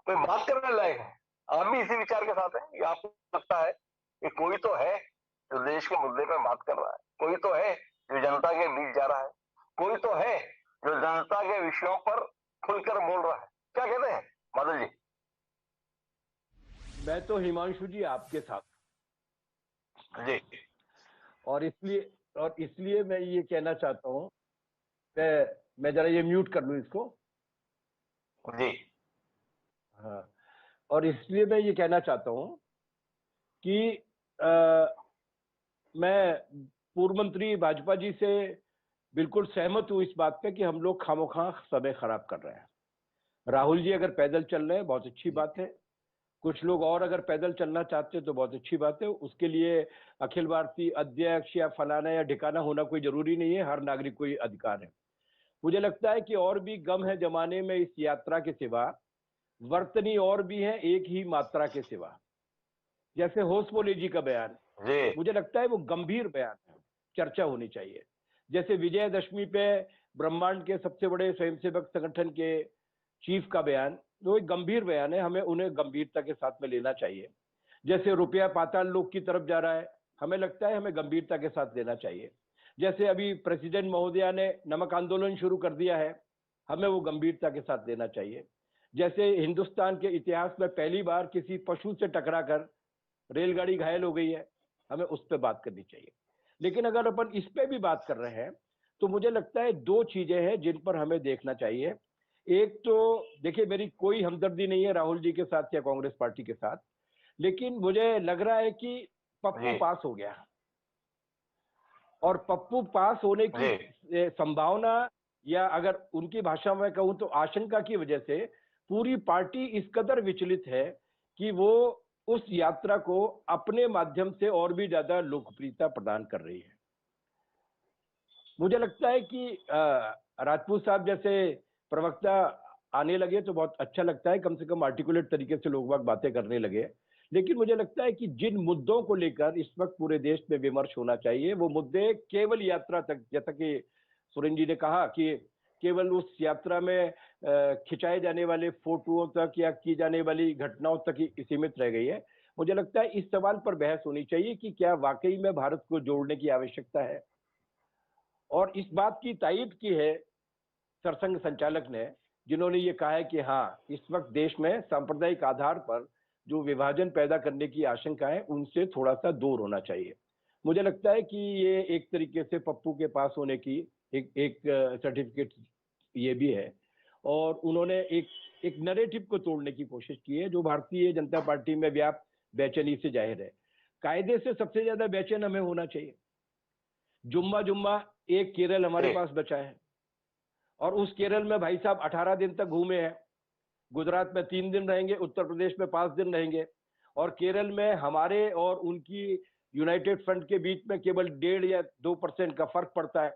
कोई बात करने लायक है? आप भी इसी विचार के साथ हैं? आपको लगता है कि कोई तो है जो देश के मुद्दे पर बात कर रहा है, कोई तो है जो जनता के बीच जा रहा है, कोई तो है जो जनता के विषयों पर खुलकर बोल रहा है? क्या कहते हैं बादल जी? मैं तो हिमांशु जी आपके साथ जी, और इसलिए मैं ये कहना चाहता हूं, मैं जरा ये म्यूट कर लूं इसको। जी, हाँ, और इसलिए मैं ये कहना चाहता हूं कि मैं पूर्व मंत्री भाजपा जी से बिल्कुल सहमत हूं इस बात पे कि हम लोग खामोखा समय खराब कर रहे हैं। राहुल जी अगर पैदल चल रहे हैं बहुत अच्छी बात है, कुछ लोग और अगर पैदल चलना चाहते हैं तो बहुत अच्छी बात है। उसके लिए अखिल भारतीय अध्यक्ष या फलाना या ठिकाना होना कोई जरूरी नहीं है, हर नागरिक को ये अधिकार है। मुझे लगता है कि और भी गम है जमाने में इस यात्रा के सिवा, वर्तनी और भी है एक ही मात्रा के सिवा। जैसे होसबोले जी का बयान, मुझे लगता है वो गंभीर बयान है, चर्चा होनी चाहिए। जैसे विजयदशमी पे ब्रह्मांड के सबसे बड़े स्वयंसेवक संगठन के चीफ का बयान, वो एक गंभीर बयान है, हमें उन्हें गंभीरता के साथ में लेना चाहिए। जैसे रुपया पाताल लोक की तरफ जा रहा है, हमें लगता है हमें गंभीरता के साथ लेना चाहिए। जैसे अभी प्रेसिडेंट महोदया ने नमक आंदोलन शुरू कर दिया है, हमें वो गंभीरता के साथ लेना चाहिए। जैसे हिंदुस्तान के इतिहास में पहली बार किसी पशु से टकराकर रेलगाड़ी घायल हो गई है, हमें उस पर बात करनी चाहिए। लेकिन अगर अपन इस पे भी बात कर रहे हैं तो मुझे लगता है दो चीजें हैं जिन पर हमें देखना चाहिए। एक तो देखिए, मेरी कोई हमदर्दी नहीं है राहुल जी के साथ या कांग्रेस पार्टी के साथ, लेकिन मुझे लग रहा है कि पप्पू पास हो गया, और पप्पू पास होने की संभावना, या अगर उनकी भाषा में कहूं तो आशंका की वजह से पूरी पार्टी इस कदर विचलित है कि वो उस यात्रा को अपने माध्यम से और भी ज्यादा लोकप्रियता प्रदान कर रही है। मुझे लगता है कि राजपूत साहब जैसे प्रवक्ता आने लगे तो बहुत अच्छा लगता है, कम से कम आर्टिकुलेट तरीके से लोग बातें करने लगे। लेकिन मुझे लगता है कि जिन मुद्दों को लेकर इस वक्त पूरे देश में विमर्श होना चाहिए, वो मुद्दे केवल यात्रा तक, जैसा कि सुरेंद्र जी ने कहा कि केवल उस यात्रा में खिंचाए जाने वाले फोटोओं तक या की जाने वाली घटनाओं तक ही सीमित रह गई है। मुझे लगता है इस सवाल पर बहस होनी चाहिए कि क्या वाकई में भारत को जोड़ने की आवश्यकता है। और इस बात की तायीद की है सरसंघ संचालक ने, जिन्होंने ये कहा है कि हाँ, इस वक्त देश में सांप्रदायिक आधार पर जो विभाजन पैदा करने की आशंका है उनसे थोड़ा सा दूर होना चाहिए। मुझे लगता है कि ये एक तरीके से पप्पू के पास होने की एक सर्टिफिकेट ये भी है, और उन्होंने एक नैरेटिव को तोड़ने की कोशिश की है जो भारतीय जनता पार्टी में व्याप्त बेचैनी से जाहिर है। कायदे से सबसे ज्यादा बेचैन हमें होना चाहिए। जुम्मा एक केरल हमारे पास बचा है, और उस केरल में भाई साहब 18 दिन तक घूमे हैं। गुजरात में 3 दिन रहेंगे, उत्तर प्रदेश में 5 दिन रहेंगे, और केरल में हमारे और उनकी यूनाइटेड फ्रंट के बीच में केवल 1.5 या 2% का फर्क पड़ता है।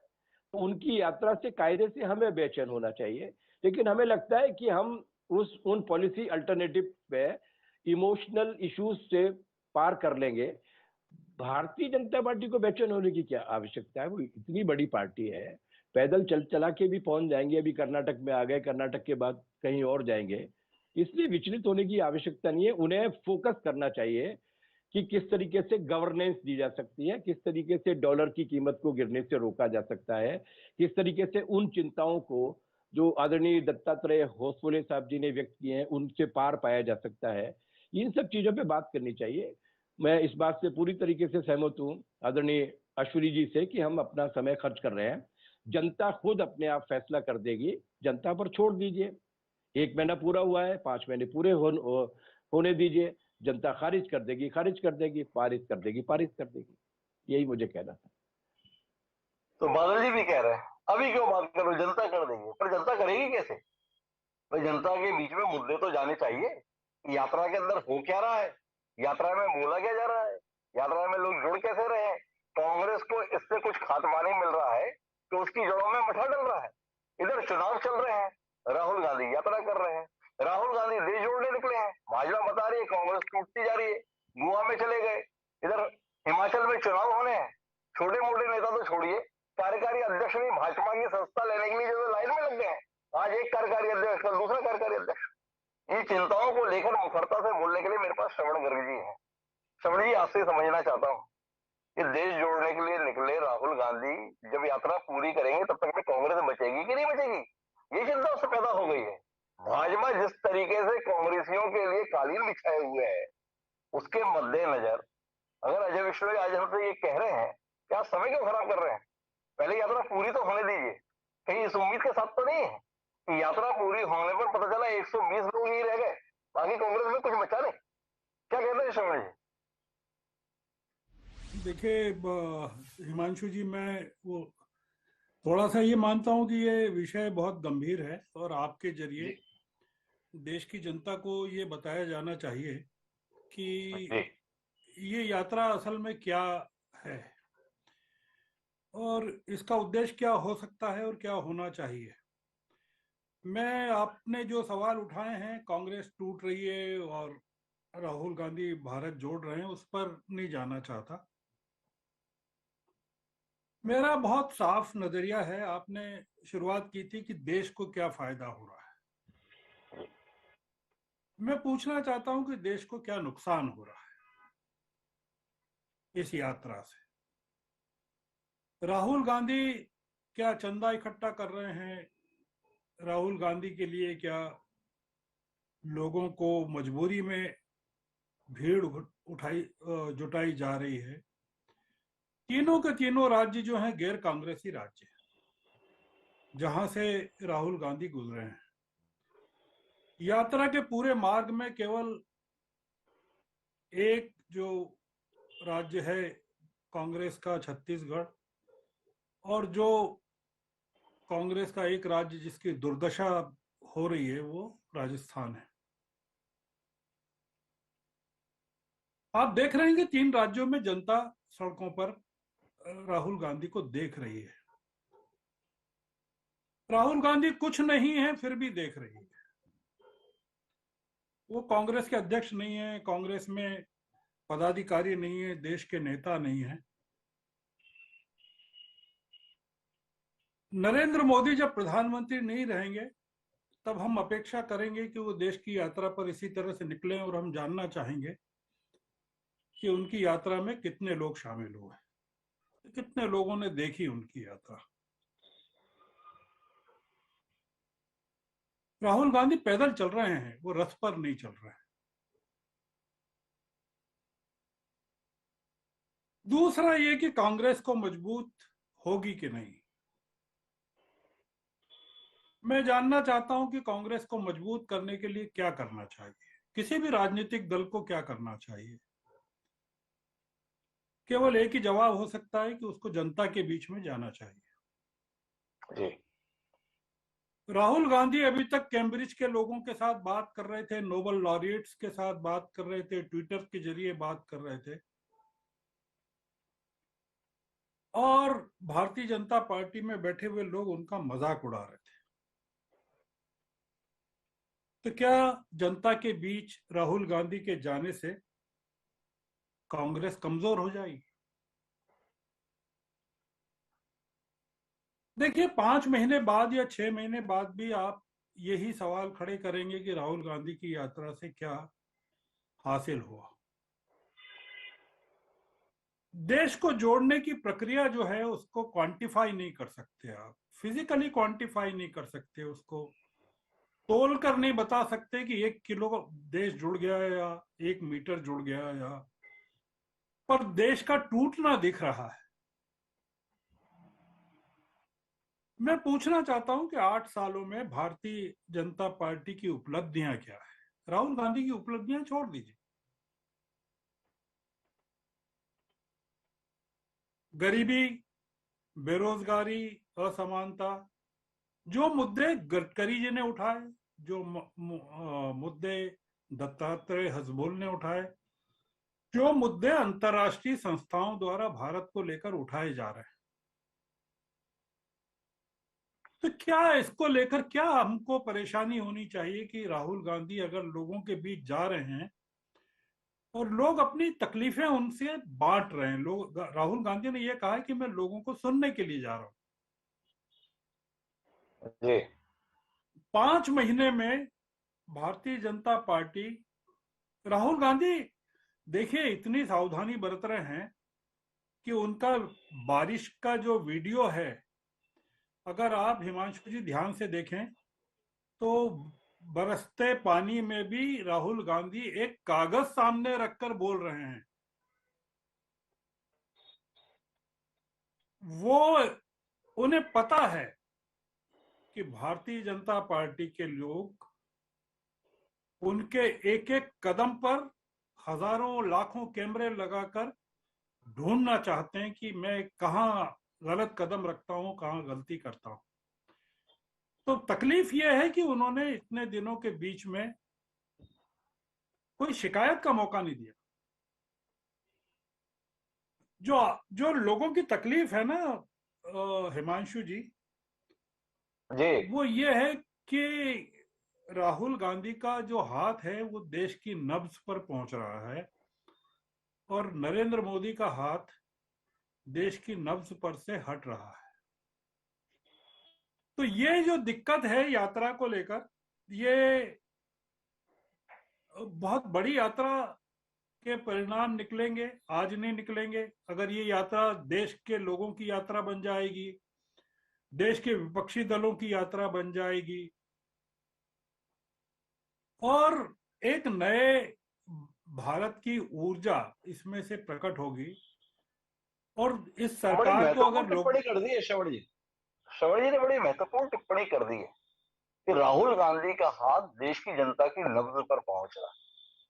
तो उनकी यात्रा से कायदे से हमें बेचैन होना चाहिए, लेकिन हमें लगता है कि हम उन पॉलिसी अल्टरनेटिव पे इमोशनल इश्यूज से पार कर लेंगे। भारतीय जनता पार्टी को बेचैन होने की क्या आवश्यकता है? वो इतनी बड़ी पार्टी है, पैदल चला के भी पहुंच जाएंगे। अभी कर्नाटक में आ गए, कर्नाटक के बाद कहीं और जाएंगे, इसलिए विचलित होने की आवश्यकता नहीं है। उन्हें फोकस करना चाहिए कि किस तरीके से गवर्नेंस दी जा सकती है, किस तरीके से डॉलर की कीमत को गिरने से रोका जा सकता है, किस तरीके से उन चिंताओं को जो आदरणीय दत्तात्रेय होसफुले साहब जी ने व्यक्त किए हैं उनसे पार पाया जा सकता है। इन सब चीजों पे बात करनी चाहिए। मैं इस बात से पूरी तरीके से सहमत हूँ आदरणीय अश्विनी जी से कि हम अपना समय खर्च कर रहे हैं, जनता खुद अपने आप फैसला कर देगी, जनता पर छोड़ दीजिए। 1 महीना पूरा हुआ है, 5 महीने पूरे होने दीजिए, जनता खारिज कर देगी, पारित कर देगी, पारित कर देगी। यही मुझे कहना था। तो बादल जी भी कह रहे हैं अभी क्यों बात करो, जनता कर देगी, पर जनता करेगी कैसे? भाई जनता के बीच में मुद्दे तो जाने चाहिए। यात्रा के अंदर हो क्या रहा है, यात्रा में बोला क्या जा रहा है, यात्रा में लोग जुड़ कैसे रहे हैं। कांग्रेस को इससे कुछ खात्मा नहीं मिल रहा है तो उसकी जड़ों में मठा डल रहा है। इधर चुनाव चल रहे हैं, राहुल गांधी यात्रा कर रहे हैं, राहुल गांधी देश जोड़ने निकले हैं, भाजपा बता रही है कांग्रेस टूटती जा रही है, गोवा में चले गए, इधर हिमाचल में चुनाव होने हैं। छोटे मोटे नेता तो छोड़िए, कार्यकारी अध्यक्ष भी भाजपा की संस्था लेने के लिए जो लाइन में लग गए हैं। आज एक कार्यकारी अध्यक्ष, कल दूसरा कार्यकारी अध्यक्ष। इन चिंताओं को लेकर मुखरता से बोलने के लिए मेरे पास श्रवण गर्ग जी है। श्रवण जी, आपसे समझना चाहता हूँ कि देश जोड़ने के लिए निकले राहुल गांधी जब यात्रा पूरी करेंगे तब तक में कांग्रेस बचेगी कि नहीं बचेगी, ये चिंता उससे पैदा हो गई है। भाजपा जिस तरीके से कांग्रेसियों के लिए कालीन बिछाए हुए है, उसके मद्देनजर अगर अजय विश्नोई आज हमसे ये कह रहे हैं कि आप समय क्यों खराब कर रहे हैं, पहले यात्रा पूरी तो होने दीजिए। कहीं इस उम्मीद के साथ तो नहीं है कि यात्रा पूरी होने पर पता चला 120 लोग ही रह गए, बाकी कांग्रेस में कुछ बचा नहीं। क्या कहते हैं श्रवण जी? देखिए हिमांशु जी, मैं वो थोड़ा सा ये मानता हूँ कि ये विषय बहुत गंभीर है और आपके जरिए देश की जनता को ये बताया जाना चाहिए कि ये यात्रा असल में क्या है और इसका उद्देश्य क्या हो सकता है और क्या होना चाहिए। मैं आपने जो सवाल उठाए हैं, कांग्रेस टूट रही है और राहुल गांधी भारत जोड़ रहे हैं, उस पर नहीं जाना चाहता। मेरा बहुत साफ नजरिया है। आपने शुरुआत की थी कि देश को क्या फायदा हो रहा है, मैं पूछना चाहता हूं कि देश को क्या नुकसान हो रहा है इस यात्रा से। राहुल गांधी क्या चंदा इकट्ठा कर रहे हैं, राहुल गांधी के लिए क्या लोगों को मजबूरी में भीड़ जुटाई जा रही है। तीनों के तीनों राज्य जो हैं गैर कांग्रेसी राज्य हैं जहां से राहुल गांधी गुजरे हैं। यात्रा के पूरे मार्ग में केवल एक जो राज्य है कांग्रेस का, छत्तीसगढ़, और जो कांग्रेस का एक राज्य जिसकी दुर्दशा हो रही है वो राजस्थान है। आप देख रहे हैं कि 3 राज्यों में जनता सड़कों पर राहुल गांधी को देख रही है। राहुल गांधी कुछ नहीं है फिर भी देख रही है। वो कांग्रेस के अध्यक्ष नहीं है, कांग्रेस में पदाधिकारी नहीं है, देश के नेता नहीं है। नरेंद्र मोदी जब प्रधानमंत्री नहीं रहेंगे तब हम अपेक्षा करेंगे कि वो देश की यात्रा पर इसी तरह से निकलें और हम जानना चाहेंगे कि उनकी यात्रा में कितने लोग शामिल हुए, कितने लोगों ने देखी उनकी यात्रा। राहुल गांधी पैदल चल रहे हैं, वो रथ पर नहीं चल रहे हैं। दूसरा ये कि कांग्रेस को मजबूत होगी कि नहीं। मैं जानना चाहता हूं कि कांग्रेस को मजबूत करने के लिए क्या करना चाहिए, किसी भी राजनीतिक दल को क्या करना चाहिए। केवल एक ही जवाब हो सकता है कि उसको जनता के बीच में जाना चाहिए। जी। राहुल गांधी अभी तक कैम्ब्रिज के लोगों के साथ बात कर रहे थे, नोबेल लॉरिएट्स के साथ बात कर रहे थे, ट्विटर के जरिए बात कर रहे थे, और भारतीय जनता पार्टी में बैठे हुए लोग उनका मजाक उड़ा रहे थे। तो क्या जनता के बीच राहुल गांधी के जाने से कांग्रेस कमजोर हो जाएगी? देखिए, 5 महीने बाद या 6 महीने बाद भी आप यही सवाल खड़े करेंगे कि राहुल गांधी की यात्रा से क्या हासिल हुआ। देश को जोड़ने की प्रक्रिया जो है उसको क्वांटिफाई नहीं कर सकते, आप फिजिकली क्वांटिफाई नहीं कर सकते, उसको तोल कर नहीं बता सकते कि 1 किलो देश जुड़ गया या 1 मीटर जुड़ गया, या पर देश का टूटना दिख रहा है। मैं पूछना चाहता हूं कि 8 सालों में भारतीय जनता पार्टी की उपलब्धियां क्या है? राहुल गांधी की उपलब्धियां छोड़ दीजिए, गरीबी, बेरोजगारी, असमानता, जो मुद्दे गडकरी जी ने उठाए, जो मुद्दे दत्तात्रेय हसबुल ने उठाए, जो मुद्दे अंतर्राष्ट्रीय संस्थाओं द्वारा भारत को लेकर उठाए जा रहे हैं, तो क्या इसको लेकर क्या हमको परेशानी होनी चाहिए कि राहुल गांधी अगर लोगों के बीच जा रहे हैं और लोग अपनी तकलीफें उनसे बांट रहे हैं? लोग, राहुल गांधी ने यह कहा है कि मैं लोगों को सुनने के लिए जा रहा हूं। जी 5 महीने में भारतीय जनता पार्टी, राहुल गांधी देखिए इतनी सावधानी बरत रहे हैं कि उनका बारिश का जो वीडियो है, अगर आप हिमांशु जी ध्यान से देखें तो बरसते पानी में भी राहुल गांधी एक कागज सामने रखकर बोल रहे हैं। वो, उन्हें पता है कि भारतीय जनता पार्टी के लोग उनके एक एक कदम पर हजारों लाखों कैमरे लगाकर ढूंढना चाहते हैं कि मैं कहां गलत कदम रखता हूं, कहां गलती करता हूं। तो तकलीफ यह है कि उन्होंने इतने दिनों के बीच में कोई शिकायत का मौका नहीं दिया। जो जो लोगों की तकलीफ है ना हिमांशु जी, जी वो ये है कि राहुल गांधी का जो हाथ है वो देश की नब्ज पर पहुंच रहा है और नरेंद्र मोदी का हाथ देश की नब्ज पर से हट रहा है। तो ये जो दिक्कत है यात्रा को लेकर, ये बहुत बड़ी यात्रा के परिणाम निकलेंगे, आज नहीं निकलेंगे। अगर ये यात्रा देश के लोगों की यात्रा बन जाएगी, देश के विपक्षी दलों की यात्रा बन जाएगी और एक नए भारत की ऊर्जा इसमें से प्रकट होगी। और इस बड़ी सरकार को अगर महत्वपूर्ण टिप्पणी कर दी है श्रवण जी ने बड़ी महत्वपूर्ण टिप्पणी कर दी है कि राहुल गांधी का हाथ देश की जनता की नब्ज पर पहुंच रहा है,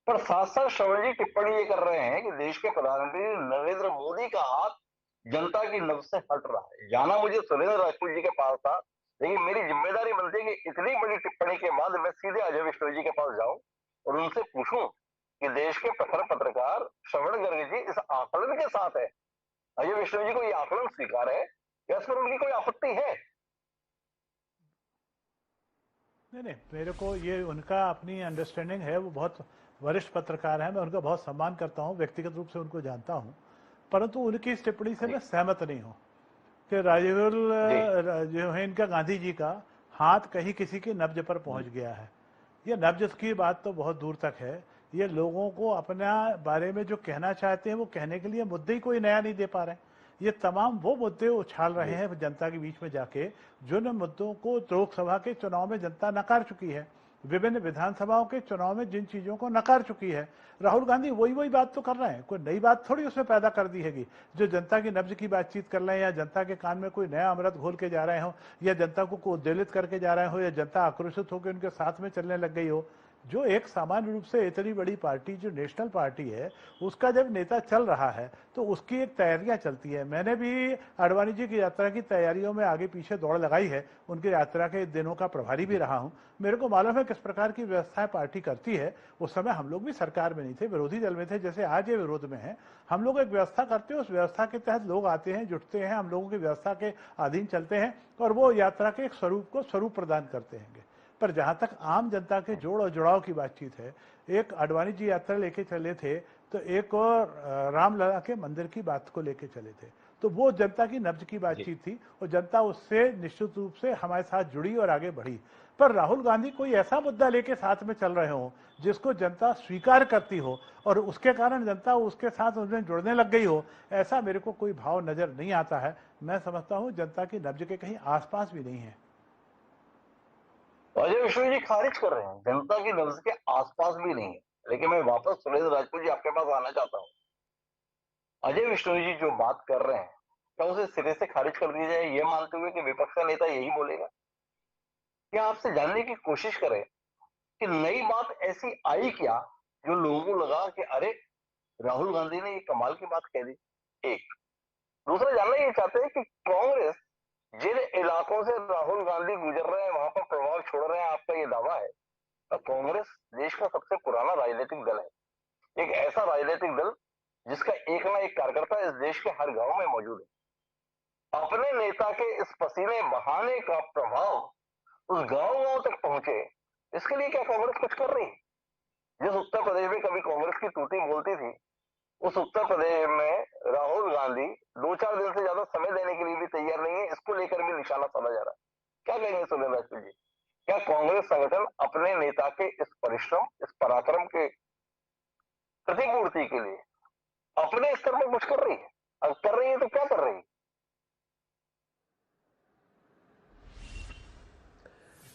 पर साथ साथ श्रवण जी टिप्पणी ये कर रहे हैं कि देश के प्रधानमंत्री नरेंद्र मोदी का हाथ जनता की नब्ज से हट रहा है। जाना मुझे सुरेंद्र राजपूत जी के पास था, लेकिन मेरी जिम्मेदारी बनती है कि इतनी बड़ी टिप्पणी के बाद मैं सीधे अजय विष्णु जी के पास जाऊं और उनसे पूछूं कि देश के प्रखर पत्रकार श्रवण गर्ग जी इस आकलन के साथ है, अजय विष्णु जी को यह आकलन स्वीकार है या इस पर उनकी कोई आपत्ति है? नहीं, मेरे को ये उनका अपनी अंडरस्टैंडिंग है, वो बहुत वरिष्ठ पत्रकार है, मैं उनका बहुत सम्मान करता हूँ, व्यक्तिगत रूप से उनको जानता हूँ, परंतु उनकी इस टिप्पणी से मैं सहमत नहीं हूँ कि राहुल जो है इनका गांधी जी का हाथ कहीं किसी की नब्ज पर पहुंच गया है। ये नब्ज की बात तो बहुत दूर तक है। ये लोगों को अपना बारे में जो कहना चाहते हैं वो कहने के लिए मुद्दे ही कोई नया नहीं दे पा रहे हैं। ये तमाम वो मुद्दे उछाल रहे हैं जनता के बीच में जाके, जिन मुद्दों को लोकसभा के चुनाव में जनता नकार चुकी है, विभिन्न विधानसभाओं के चुनाव में जिन चीजों को नकार चुकी है। राहुल गांधी वही बात तो कर रहे हैं, कोई नई बात थोड़ी उसमें पैदा कर दी हैगी। जो जनता की नब्ज की बातचीत कर रहे हैं या जनता के कान में कोई नया अमृत घोल के जा रहे हो या जनता को उद्वेलित करके जा रहे हो या जनता आक्रोशित होकर उनके साथ में चलने लग गई हो। जो एक सामान्य रूप से इतनी बड़ी पार्टी जो नेशनल पार्टी है, उसका जब नेता चल रहा है तो उसकी एक तैयारियां चलती है। मैंने भी आडवाणी जी की यात्रा की तैयारियों में आगे पीछे दौड़ लगाई है, उनकी यात्रा के दिनों का प्रभारी भी रहा हूं। मेरे को मालूम है किस प्रकार की व्यवस्थाएं पार्टी करती है। उस समय हम लोग भी सरकार में नहीं थे, विरोधी दल में थे, जैसे आज ये विरोध में है। हम लोग एक व्यवस्था करते हैं, उस व्यवस्था के तहत लोग आते हैं, जुटते हैं, हम लोगों की व्यवस्था के अधीन चलते हैं और वो यात्रा के एक स्वरूप को स्वरूप प्रदान करते हैं। पर जहां तक आम जनता के जोड़ और जुड़ाव की बातचीत है, एक आडवाणी जी यात्रा लेके चले थे तो एक और रामलला के मंदिर की बात को लेके चले थे, तो वो जनता की नब्ज की बातचीत थी और जनता उससे निश्चित रूप से हमारे साथ जुड़ी और आगे बढ़ी। पर राहुल गांधी कोई ऐसा मुद्दा लेके साथ में चल रहे हो जिसको जनता स्वीकार करती हो और उसके कारण जनता उसके साथ उसमें जुड़ने लग गई हो, ऐसा मेरे को कोई भाव नजर नहीं आता है। मैं समझता हूं जनता की नब्ज के कहीं आसपास भी नहीं है। अजय विश्नोई जी खारिज कर रहे हैं, जनता की नब्ज के आसपास भी नहीं है। लेकिन मैं वापस सुरेंद्र राजपूत जी आपके पास आना चाहता हूं। अजय विश्नोई जी जो बात कर रहे हैं, क्या उसे सिरे से खारिज कर दिया जाए, ये मानते हुए कि विपक्ष का नेता यही बोलेगा? क्या आपसे जानने की कोशिश करें कि नई बात ऐसी आई क्या जो लोगों को लगा कि अरे राहुल गांधी ने ये कमाल की बात कह दी? एक दूसरा जानना ये चाहते हैं कि कांग्रेस जिन इलाकों से राहुल गांधी गुजर रहे हैं वहां पर प्रभाव छोड़ रहे हैं, आपका ये दावा है? तो कांग्रेस देश का सबसे पुराना राजनीतिक दल है, एक ऐसा राजनीतिक दल जिसका एक ना एक कार्यकर्ता इस देश के हर गांव में मौजूद है। अपने नेता के इस पसीने बहाने का प्रभाव उस गांव तक पहुंचे, इसके लिए क्या कांग्रेस कुछ कर रही है? जिस उत्तर प्रदेश में कभी कांग्रेस की तूती बोलती थी, उस उत्तर प्रदेश में राहुल गांधी 2-4 दिन से ज्यादा समय देने के लिए भी तैयार नहीं है। इसको लेकर भी निशाना साधा जा रहा है। क्या कहेंगे सुरेंद्र राजपूत जी? क्या कांग्रेस संगठन अपने नेता के इस परिश्रम, इस पराक्रम के प्रतिपूर्ति के लिए अपने स्तर पर कुछ कर रही है? अगर कर रही है तो क्या कर रही है?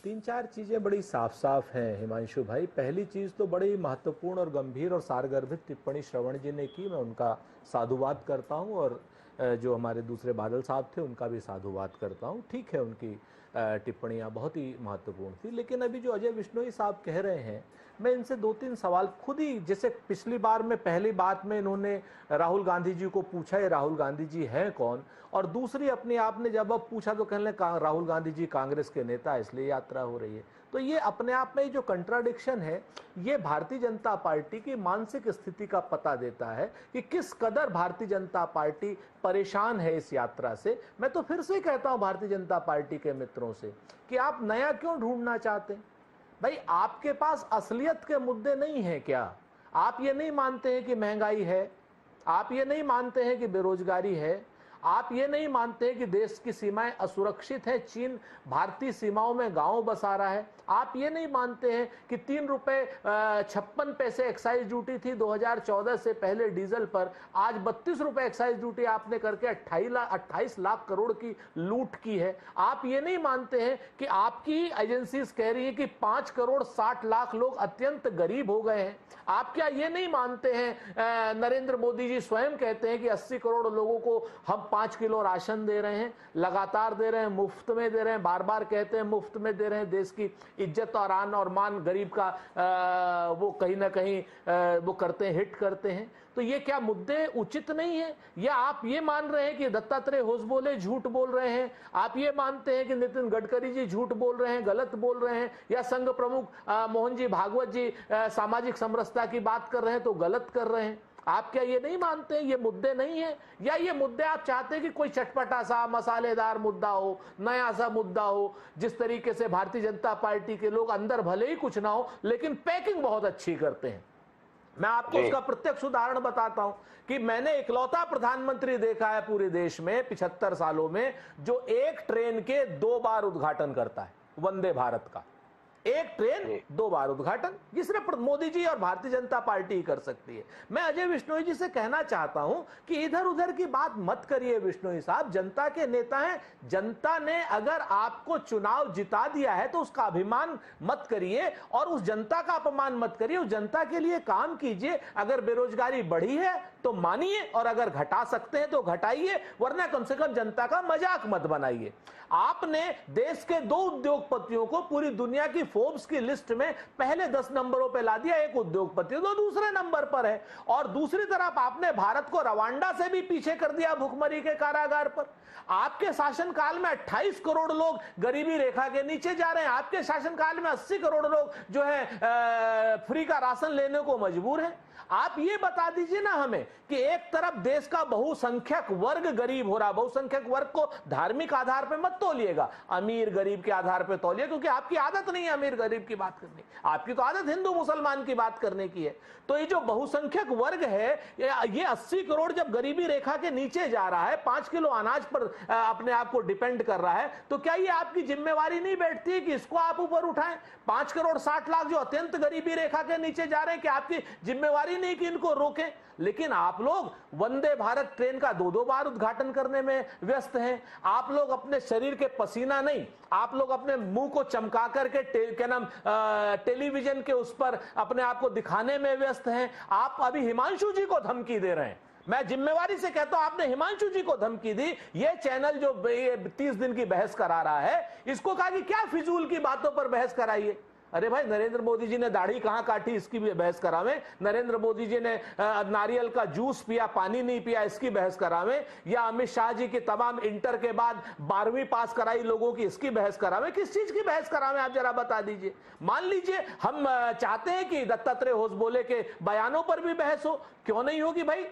3-4 चीजें बड़ी साफ साफ हैं हिमांशु भाई। पहली चीज तो बड़ी महत्वपूर्ण और गंभीर और सारगर्भित टिप्पणी श्रवण जी ने की, मैं उनका साधुवाद करता हूं, और जो हमारे दूसरे बादल साहब थे उनका भी साधुवाद करता हूं। ठीक है, उनकी टिप्पणियां बहुत ही महत्वपूर्ण थी। लेकिन अभी जो अजय विश्नोई साहब कह रहे हैं, मैं इनसे 2-3 सवाल खुद ही, जैसे पिछली बार में पहली बात में इन्होंने राहुल गांधी जी को पूछा है राहुल गांधी जी हैं कौन, और दूसरी अपने आप ने जब अब पूछा तो कहने राहुल गांधी जी कांग्रेस के नेता इसलिए यात्रा हो रही है। तो ये अपने आप में जो कंट्राडिक्शन है, ये भारतीय जनता पार्टी की मानसिक स्थिति का पता देता है कि किस कदर भारतीय जनता पार्टी परेशान है इस यात्रा से। मैं तो फिर से कहता हूं भारतीय जनता पार्टी के मित्रों से कि आप नया क्यों ढूंढना चाहते हैं? भाई आपके पास असलियत के मुद्दे नहीं है क्या? आप ये नहीं मानते हैं कि महंगाई है, आप ये नहीं मानते हैं कि बेरोजगारी है, आप ये नहीं मानते हैं कि देश की सीमाएं असुरक्षित हैं, चीन भारतीय सीमाओं में गांव बसा रहा है, आप ये नहीं मानते हैं कि 3 रुपए 56 पैसे एक्साइज ड्यूटी थी 2014 से पहले डीजल पर, आज 32 रुपए एक्साइज ड्यूटी आपने करके 28 लाख करोड़ की लूट की है। आप ये नहीं मानते हैं कि आपकी एजेंसीज कह रही है कि 5 करोड़ 60 लाख लोग अत्यंत गरीब हो गए हैं। आप क्या ये नहीं मानते हैं, नरेंद्र मोदी जी स्वयं कहते हैं कि 80 करोड़ लोगों को हम 5 किलो राशन दे रहे हैं, लगातार दे रहे हैं, मुफ्त में दे रहे हैं, बार बार कहते हैं मुफ्त में दे रहे हैं। देश की इज्जत और आन और मान गरीब का वो कहीं ना कहीं वो करते हैं, हिट करते हैं। तो ये क्या मुद्दे उचित नहीं है? या आप ये मान रहे हैं कि दत्तात्रेय होसबोले झूठ बोल रहे हैं? आप ये मानते हैं कि नितिन गडकरी जी झूठ बोल रहे हैं, गलत बोल रहे हैं? या संघ प्रमुख मोहन जी भागवत जी सामाजिक समरसता की बात कर रहे हैं तो गलत कर रहे हैं? आप क्या ये नहीं मानते हैं ये मुद्दे नहीं है? या ये मुद्दे आप चाहते हैं कि कोई चटपटा सा मसालेदार मुद्दा हो, नया सा मुद्दा हो, जिस तरीके से भारतीय जनता पार्टी के लोग अंदर भले ही कुछ ना हो लेकिन पैकिंग बहुत अच्छी करते हैं? मैं आपको उसका प्रत्यक्ष उदाहरण बताता हूं कि मैंने इकलौता प्रधानमंत्री देखा है पूरे देश में 75 सालों में जो एक ट्रेन के 2 बार उद्घाटन करता है, वंदे भारत का। एक ट्रेन 2 बार उद्घाटन, ये सिर्फ मोदी जी और भारतीय जनता पार्टी ही कर सकती है। मैं अजय विश्नोई जी से कहना चाहता हूं कि इधर उधर की बात मत करिए विश्नोई साहब, जनता के नेता हैं। जनता ने अगर आपको चुनाव जिता दिया है तो उसका अभिमान मत करिए और उस जनता का अपमान मत करिए। उस जनता के लिए काम कीजिए। अगर बेरोजगारी बढ़ी है तो मानिए और अगर घटा सकते हैं तो घटाइए, वरना कम से कम जनता का मजाक मत बनाइए। आपने देश के 2 उद्योगपतियों को पूरी दुनिया की फोर्ब्स की लिस्ट में पहले 10 नंबरों पे ला दिया। एक उद्योगपति तो दूसरे नंबर पर है, और दूसरी तरफ आपने भारत को रवांडा से भी पीछे कर दिया भुखमरी के कारागार पर। आपके शासनकाल में 28 करोड़ लोग गरीबी रेखा के नीचे जा रहे हैं। आपके शासनकाल में 80 करोड़ लोग जो है फ्री का राशन लेने को मजबूर हैं। आप ये बता दीजिए ना हमें कि एक तरफ देश का बहुसंख्यक वर्ग गरीब हो रहा, बहुसंख्यक वर्ग को धार्मिक आधार पर मत तोलिएगा, अमीर गरीब के आधार पर तोलिए, क्योंकि आपकी आदत नहीं है अमीर गरीब की बात करने की, आपकी तो आदत हिंदू मुसलमान की बात करने की है। तो ये जो बहुसंख्यक वर्ग है, ये 80 करोड़ जब गरीबी रेखा के नीचे जा रहा है, 5 किलो अनाज पर अपने आप को डिपेंड कर रहा है, तो क्या ये आपकी जिम्मेवारी नहीं बैठती है कि इसको आप ऊपर उठाएं? 5 करोड़ 60 लाख जो अत्यंत गरीबी रेखा के नीचे जा रहे हैं, कि आपकी जिम्मेवारी नहीं कि इनको रोकें? लेकिन आप लोग वंदे भारत ट्रेन का 2-2 बार उद्घाटन करने में व्यस्त हैं। आप लोग अपने शरीर के पसीना नहीं, आप लोग अपने मुंह को चमका करके क्या नाम टेलीविजन के उस पर अपने आप को दिखाने में व्यस्त हैं। आप अभी हिमांशु जी को धमकी दे रहे हैं। मैं जिम्मेवारी से कहता हूं, आपने हिमांशु जी को धमकी दी। ये चैनल जो 30 दिन की बहस करा रहा है, इसको कहा कि क्या फिजूल की बातों पर बहस कराइए। अरे भाई, नरेंद्र मोदी जी ने दाढ़ी कहां काटी इसकी भी बहस करावें, नरेंद्र मोदी जी ने नारियल का जूस पिया, पानी नहीं पिया, इसकी बहस करावें, या अमित शाह जी की तमाम इंटर के बाद 12वीं पास कराई लोगों की, इसकी बहस करावें? किस चीज की बहस करावें, आप जरा बता दीजिए। मान लीजिए हम चाहते हैं कि दत्तात्रेय होसबोले के बयानों पर भी बहस हो, क्यों नहीं होगी भाई?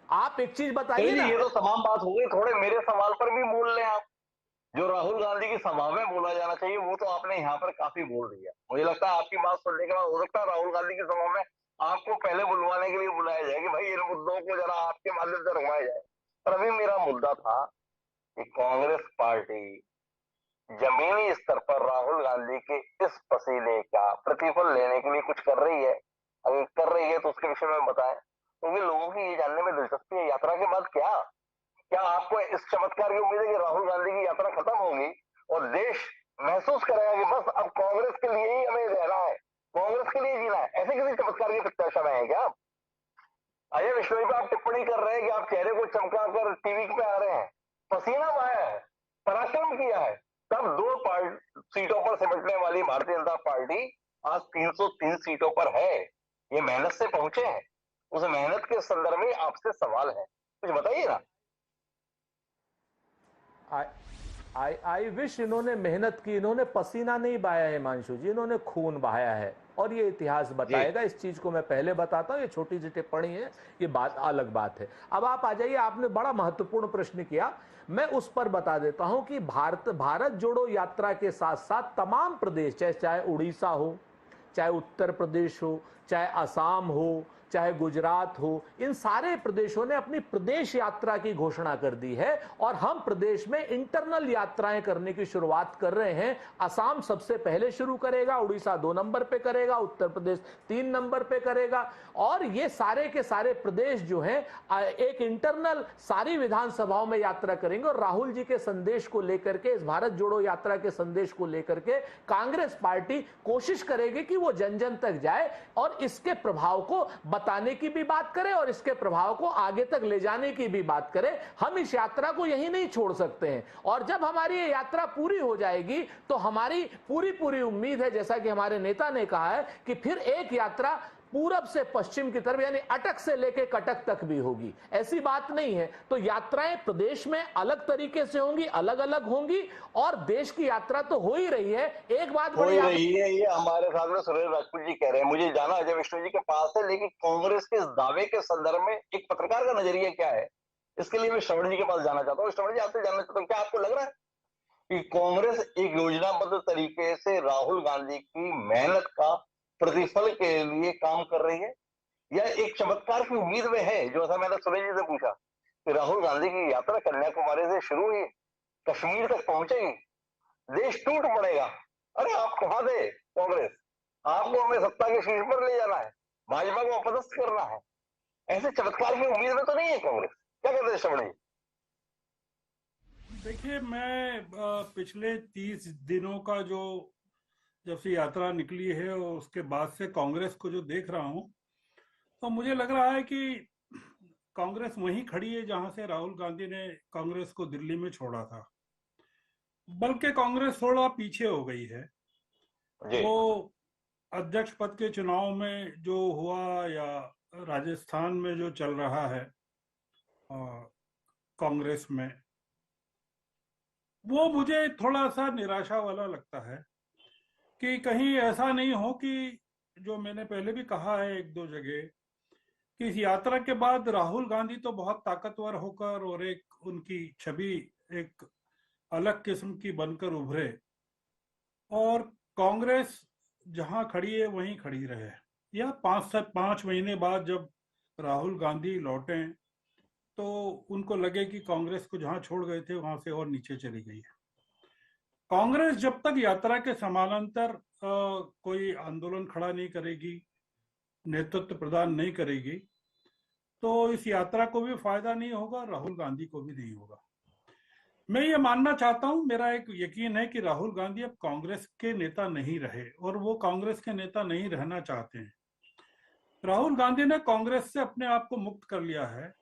आप एक चीज बताइए ना। ये तो तमाम बात हो गई, थोड़े मेरे सवाल पर भी बोल लें आप। जो राहुल गांधी की सभा में बोला जाना चाहिए वो तो आपने यहाँ पर काफी बोल दिया। मुझे लगता है आपकी बात सुनने के बाद हो सकता है राहुल गांधी की सभा में आपको पहले बुलवाने के लिए बुलाया जाए कि भाई इन मुद्दों को जरा आपके माध्यम से रखवाया जाए। पर अभी मेरा मुद्दा था कि कांग्रेस पार्टी जमीनी स्तर पर राहुल गांधी के इस पसीने का प्रतिफल लेने के लिए कुछ कर रही है। अगर कर रही है तो उसके विषय में बताएं, क्योंकि लोगों की ये जानने में दिलचस्पी है यात्रा के बाद क्या आपको इस चमत्कार की उम्मीद है कि राहुल गांधी की यात्रा खत्म होगी और देश महसूस करेगा कि बस अब कांग्रेस के लिए ही हमें रहना है, कांग्रेस के लिए जीना है? ऐसे किसी चमत्कार की प्रत्याशा में है क्या? अजय विश्नोई पे आप टिप्पणी कर रहे हैं कि आप चेहरे को चमका कर टीवी पे आ रहे हैं, पसीना बहाया है, पराक्रम किया है, तब 2 सीटों पर सिमटने वाली भारतीय जनता पार्टी आज 303 सीटों पर है। ये मेहनत से पहुंचे हैं। उस मेहनत के संदर्भ में आपसे सवाल है, कुछ बताइए ना। आई विश इन्होंने मेहनत की, इन्होंने पसीना नहीं बहाया है हिमांशु जी, इन्होंने खून बहाया है, और ये इतिहास बताएगा। इस चीज को मैं पहले बताता हूं, ये छोटी सी टिप्पणी है, ये बात अलग बात है। अब आप आ जाइए, आपने बड़ा महत्वपूर्ण प्रश्न किया, मैं उस पर बता देता हूं कि भारत जोड़ो यात्रा के साथ साथ तमाम प्रदेश, चाहे उड़ीसा हो, चाहे उत्तर प्रदेश हो, चाहे असम हो, चाहे गुजरात हो, इन सारे प्रदेशों ने अपनी प्रदेश यात्रा की घोषणा कर दी है, और हम प्रदेश में इंटरनल यात्राएं करने की शुरुआत कर रहे हैं। असम सबसे पहले शुरू करेगा, उड़ीसा 2 नंबर पे करेगा, उत्तर प्रदेश 3 नंबर पे करेगा, और ये सारे के सारे प्रदेश जो हैं एक इंटरनल सारी विधानसभाओं में यात्रा करेंगे। और राहुल जी के संदेश को लेकर के, इस भारत जोड़ो यात्रा के संदेश को लेकर के कांग्रेस पार्टी कोशिश करेगी कि वो जन जन तक जाए, और इसके प्रभाव को बताने की भी बात करें और इसके प्रभाव को आगे तक ले जाने की भी बात करें। हम इस यात्रा को यहीं नहीं छोड़ सकते हैं, और जब हमारी ये यात्रा पूरी हो जाएगी तो हमारी पूरी उम्मीद है, जैसा कि हमारे नेता ने कहा है, कि फिर एक यात्रा पूरब से पश्चिम की तरफ, यानी अटक से लेकर कटक तक भी होगी। ऐसी बात नहीं है। तो यात्राएं प्रदेश में अलग तरीके से होंगी, अलग अलग होंगी, और देश की यात्रा तो हो ही रही है। एक बात हो ही रही है, ये हमारे साथ में सुरेश राजपूत जी कह रहे हैं। मुझे जाना अजय विष्णु जी के पास है, लेकिन कांग्रेस के इस दावे के संदर्भ में एक पत्रकार का नजरिया क्या है, इसके लिए मैं श्रवण जी के पास जाना चाहता हूँ। श्रवण जी, आपसे जानना चाहता हूँ, क्या आपको लग रहा है कि कांग्रेस एक योजनाबद्ध तरीके से राहुल गांधी की मेहनत का प्रतिफल के लिए काम कर रही है, या एक चमत्कार की उम्मीद में है? जो ऐसा मैंने सुरेश जी से पूछा कि राहुल गांधी की यात्रा कन्याकुमारी से शुरू हुई, कश्मीर तक पहुंचेगी, देश टूट पड़ेगा। अरे आप कहां थे कांग्रेस? आपको हमें सत्ता के शीर्ष पर ले जाना है, भाजपा को अपदस्थ करना है। ऐसे चमत्कार की उम्मीद में तो नहीं है कांग्रेस। क्या कहते हैं श्रवण जी? देखिए, मैं पिछले 30 दिनों का जो जब से यात्रा निकली है और उसके बाद से कांग्रेस को जो देख रहा हूं, तो मुझे लग रहा है कि कांग्रेस वहीं खड़ी है जहां से राहुल गांधी ने कांग्रेस को दिल्ली में छोड़ा था, बल्कि कांग्रेस थोड़ा पीछे हो गई है। वो अध्यक्ष पद के चुनाव में जो हुआ, या राजस्थान में जो चल रहा है कांग्रेस में, वो मुझे थोड़ा सा निराशा वाला लगता है कि कहीं ऐसा नहीं हो कि, जो मैंने पहले भी कहा है 1-2 जगह, कि इस यात्रा के बाद राहुल गांधी तो बहुत ताकतवर होकर और एक उनकी छवि एक अलग किस्म की बनकर उभरे, और कांग्रेस जहां खड़ी है वहीं खड़ी रहे, या 5 से 5 महीने बाद जब राहुल गांधी लौटे तो उनको लगे कि कांग्रेस को जहां छोड़ गए थे वहां से और नीचे चली गई है। कांग्रेस जब तक यात्रा के समानांतर कोई आंदोलन खड़ा नहीं करेगी, नेतृत्व प्रदान नहीं करेगी, तो इस यात्रा को भी फायदा नहीं होगा, राहुल गांधी को भी नहीं होगा। मैं ये मानना चाहता हूं, मेरा एक यकीन है कि राहुल गांधी अब कांग्रेस के नेता नहीं रहे और वो कांग्रेस के नेता नहीं रहना चाहते हैं। राहुल गांधी ने कांग्रेस से अपने आप को मुक्त कर लिया है,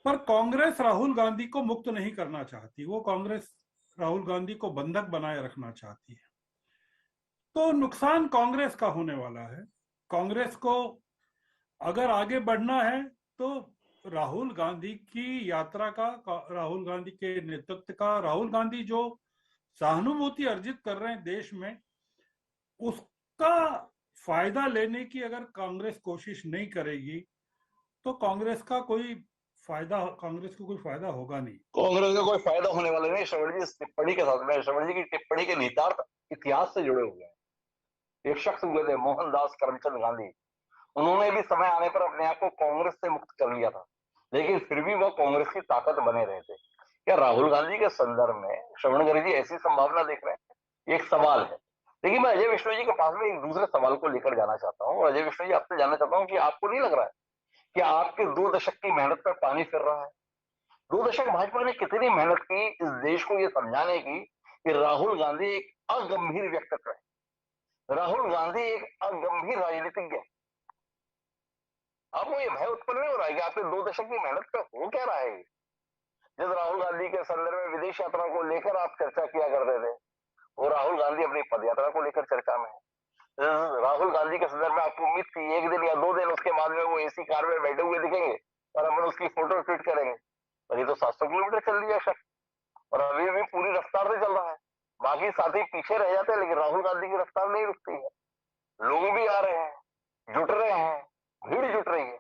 पर कांग्रेस राहुल गांधी को मुक्त नहीं करना चाहती, वो कांग्रेस राहुल गांधी को बंधक बनाए रखना चाहती है। तो नुकसान कांग्रेस का होने वाला है। कांग्रेस को अगर आगे बढ़ना है तो राहुल गांधी की यात्रा का, राहुल गांधी के नेतृत्व का, राहुल गांधी जो सहानुभूति अर्जित कर रहे हैं देश में, उसका फायदा लेने की अगर कांग्रेस कोशिश नहीं करेगी तो कांग्रेस को कोई फायदा होगा नहीं। कांग्रेस का कोई फायदा होने वाला नहीं। श्रवण जी इस टिप्पणी के साथ में, श्रवण जी की टिप्पणी के निहितार्थ इतिहास से जुड़े हुए हैं। एक शख्स हुए थे मोहनदास करमचंद गांधी, उन्होंने भी समय आने पर अपने आप को कांग्रेस से मुक्त कर लिया था, लेकिन फिर भी वह कांग्रेस की ताकत बने रहे थे। क्या राहुल गांधी के संदर्भ में श्रवण जी ऐसी संभावना देख रहे हैं? ये एक सवाल है। लेकिन मैं अजय विष्णु जी के पास में एक दूसरे सवाल को लेकर जाना चाहता हूँ। अजय विष्णु जी, आपसे जानना चाहता हूँ कि आपको नहीं लग रहा है कि आपके 2 दशक की मेहनत पर पानी फिर रहा है? 2 दशक भाजपा ने कितनी मेहनत की इस देश को ये समझाने की कि राहुल गांधी एक अगंभीर व्यक्तित्व है, राहुल गांधी एक अगंभीर राजनीतिज्ञ है। आपको ये भय उत्पन्न नहीं हो रहा है कि आपके 2 दशक की मेहनत पे हो क्या रहा है? जिस राहुल गांधी के संदर्भ में विदेश यात्रा को लेकर आप चर्चा किया करते थे, वो राहुल गांधी अपनी पदयात्रा को लेकर चर्चा में है। राहुल गांधी के संदर्भ में आपको उम्मीद थी 1 दिन या 2 दिन उसके बाद में वो एसी कार में बैठे हुए दिखेंगे और अपन उसकी फोटो ट्वीट करेंगे, और ये तो 700 किलोमीटर चल लिया शख्स, और अभी भी पूरी रफ्तार से चल रहा है। बाकी साथी पीछे रह जाते हैं, लेकिन राहुल गांधी की रफ्तार नहीं रुकती है। लोग भी आ रहे हैं, जुट रहे हैं, भीड़ जुट रही है।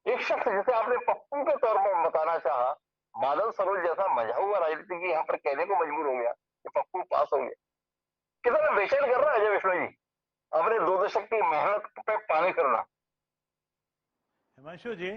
एक शख्स जिसे आपने पप्पू के तौर पर बताना चाहा, बादल सरोज जैसा मजा हुआ राजनीति की यहाँ पर कहने को मजबूर हो गया कि पप्पू पास हो गया। कितना बेचैन कर रहा है अजय विष्णु जी अपने 2 दशक की मेहनत पे पानी फिरना? हिमांशु जी,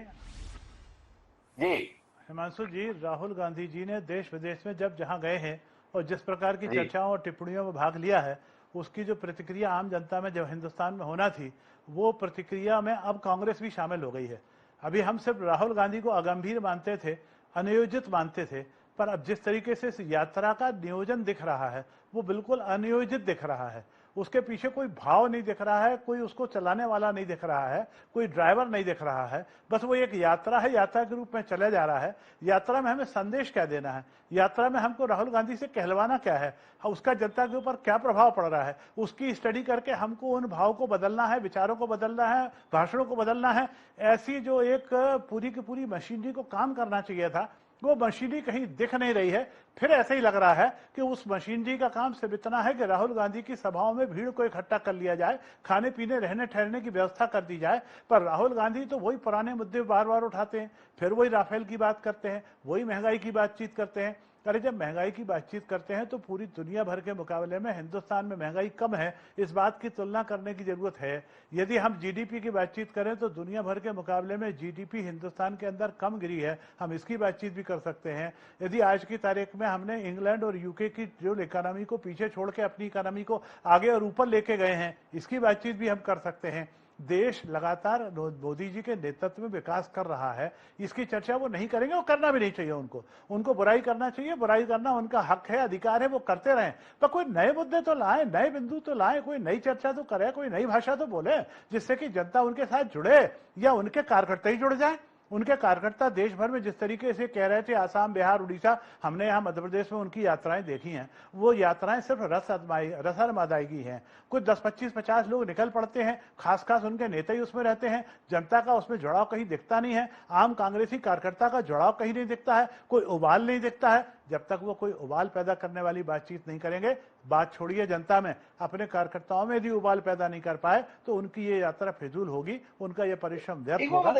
हिमांशु जी, राहुल गांधी जी ने देश विदेश में जब जहां गए हैं और जिस प्रकार की चर्चाओं और टिप्पणियों में भाग लिया है, उसकी जो प्रतिक्रिया आम जनता में जब हिंदुस्तान में होना थी, वो प्रतिक्रिया में अब कांग्रेस भी शामिल हो गई है। अभी हम सिर्फ राहुल गांधी को अगंभीर मानते थे, अनियोजित मानते थे, पर अब जिस तरीके से इस यात्रा का नियोजन दिख रहा है वो बिल्कुल अनियोजित दिख रहा है। उसके पीछे कोई भाव नहीं दिख रहा है, कोई उसको चलाने वाला नहीं दिख रहा है, कोई ड्राइवर नहीं दिख रहा है। बस वो एक यात्रा है, यात्रा के रूप में चले जा रहा है। यात्रा में हमें संदेश क्या देना है, यात्रा में हमको राहुल गांधी से कहलवाना क्या है, उसका जनता के ऊपर क्या प्रभाव पड़ रहा है, उसकी स्टडी करके हमको उन भाव को बदलना है, विचारों को बदलना है, भाषणों को बदलना है। ऐसी जो एक पूरी की पूरी मशीनरी को काम करना चाहिए था, वो मशीनरी कहीं दिख नहीं रही है। फिर ऐसे ही लग रहा है कि उस मशीनरी का काम सिर्फ इतना है कि राहुल गांधी की सभाओं में भीड़ को इकट्ठा कर लिया जाए, खाने पीने रहने ठहरने की व्यवस्था कर दी जाए। पर राहुल गांधी तो वही पुराने मुद्दे बार बार उठाते हैं, फिर वही राफेल की बात करते हैं, वही महंगाई की बातचीत करते हैं। अरे जब महंगाई की बातचीत करते हैं तो पूरी दुनिया भर के मुकाबले में हिंदुस्तान में महंगाई कम है, इस बात की तुलना करने की जरूरत है। यदि हम जीडीपी की बातचीत करें तो दुनिया भर के मुकाबले में जीडीपी हिंदुस्तान के अंदर कम गिरी है, हम इसकी बातचीत भी कर सकते हैं। यदि आज की तारीख में हमने इंग्लैंड और यूके की जो इकोनॉमी को पीछे छोड़ के अपनी इकोनॉमी को आगे और ऊपर लेके गए हैं, इसकी बातचीत भी हम कर सकते हैं। देश लगातार मोदी जी के नेतृत्व में विकास कर रहा है, इसकी चर्चा वो नहीं करेंगे, वो करना भी नहीं चाहिए। उनको बुराई करना चाहिए, बुराई करना उनका हक है, अधिकार है, वो करते रहें। पर कोई नए मुद्दे तो लाए, नए बिंदु तो लाए, कोई नई चर्चा तो करे, कोई नई भाषा तो बोले, जिससे कि जनता उनके साथ जुड़े या उनके कार्यकर्ता ही जुड़ जाए। उनके कार्यकर्ता देश भर में जिस तरीके से कह रहे थे, आसाम, बिहार, उड़ीसा, हमने यहाँ मध्य प्रदेश में उनकी यात्राएं देखी हैं, वो यात्राएं सिर्फ रसम अदायगी हैं। कुछ 10, 25, 50 लोग निकल पड़ते हैं, खास उनके नेता ही उसमें रहते हैं, जनता का उसमें जुड़ाव कहीं दिखता नहीं है, आम कांग्रेसी कार्यकर्ता का जुड़ाव कहीं नहीं दिखता है, कोई उबाल नहीं दिखता है। जब तक वो कोई उबाल पैदा करने वाली बातचीत नहीं करेंगे, बात छोड़िए जनता में, अपने कार्यकर्ताओं में यदि उबाल पैदा नहीं कर पाए तो उनकी ये यात्रा फिजूल होगी, उनका ये परिश्रम व्यर्थ होगा।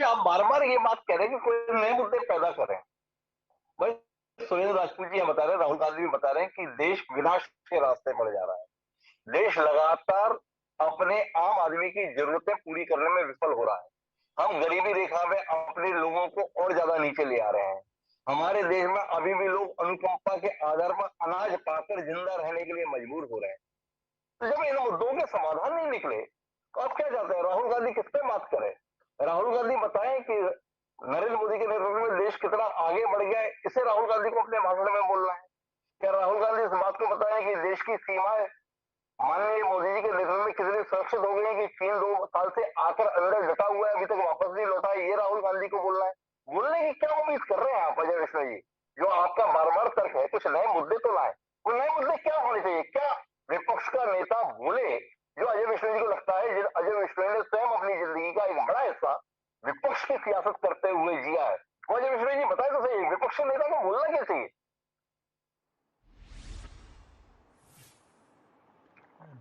आप बार बार ये बात कह रहे हैं कि कोई नए मुद्दे पैदा करें। भाई सुरेंद्र राजपूत जी बता रहे हैं, राहुल गांधी भी बता रहे हैं कि देश विनाश के रास्ते बढ़ जा रहा है। देश लगातार अपने आम आदमी की जरूरतें पूरी करने में विफल हो रहा है। हम गरीबी रेखा में अपने लोगों को और ज्यादा नीचे ले आ रहे हैं। हमारे देश में अभी भी लोग अनुकंपा के आधार पर अनाज पाकर जिंदा रहने के लिए मजबूर हो रहे हैं। तो जब इन मुद्दों के समाधान नहीं निकले तो आप क्या चाहते हैं, राहुल गांधी किस पे बात करें? राहुल गांधी बताएं कि नरेंद्र मोदी के नेतृत्व में देश कितना आगे बढ़ गया है, इसे राहुल गांधी को अपने भाषण में बोलना है। क्या राहुल गांधी इस बात को बताएं कि देश की सीमाएं माननीय मोदी जी के नेतृत्व में कितनी सुरक्षित हो गई है कि चीन 2 साल से आकर अंदर डटा हुआ है, अभी तक वापस नहीं लौटा है? ये राहुल गांधी को बोलना है। बोलने की क्या उम्मीद कर रहे हैं आप अजय विश्नोई जी? जो आपका बार बार तर्क है कुछ नए मुद्दे तो लाए, वो नए मुद्दे क्या होने चाहिए? क्या विपक्ष का नेता बोले जो अजय विश्नोई जी को लगता है? अजय विश्नोई ने स्वयं अपनी जिंदगी का एक बड़ा हिस्सा विपक्ष की सियासत करते हुए जिया है, वो अजय विश्नोई जी बताए तो सही, विपक्ष के नेता को बोलना क्या चाहिए?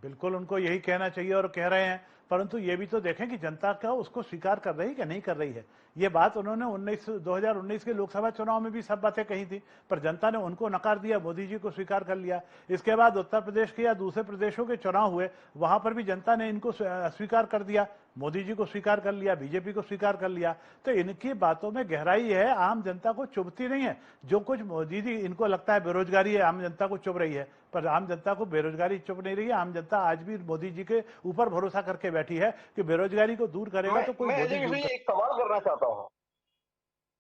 बिल्कुल उनको यही कहना चाहिए और कह रहे हैं, परंतु ये भी तो देखें कि जनता क्या उसको स्वीकार कर रही है कि नहीं कर रही है। ये बात उन्होंने 2019 के लोकसभा चुनाव में भी सब बातें कही थी, पर जनता ने उनको नकार दिया, मोदी जी को स्वीकार कर लिया। इसके बाद उत्तर प्रदेश के या दूसरे प्रदेशों के चुनाव हुए, वहां पर भी जनता ने इनको स्वीकार कर दिया, मोदी जी को स्वीकार कर लिया, बीजेपी को स्वीकार कर लिया। तो इनकी बातों में गहराई है, आम जनता को चुभती नहीं है। जो कुछ मोदी जी इनको लगता है बेरोजगारी है, आम जनता को चुभ रही है, पर आम जनता को बेरोजगारी चुभ नहीं रही है। आम जनता आज भी मोदी जी के ऊपर भरोसा करके बैठी है कि बेरोजगारी को दूर करेगा तो कोई मैं मोदी दूर एक सवाल करना चाहता हूँ।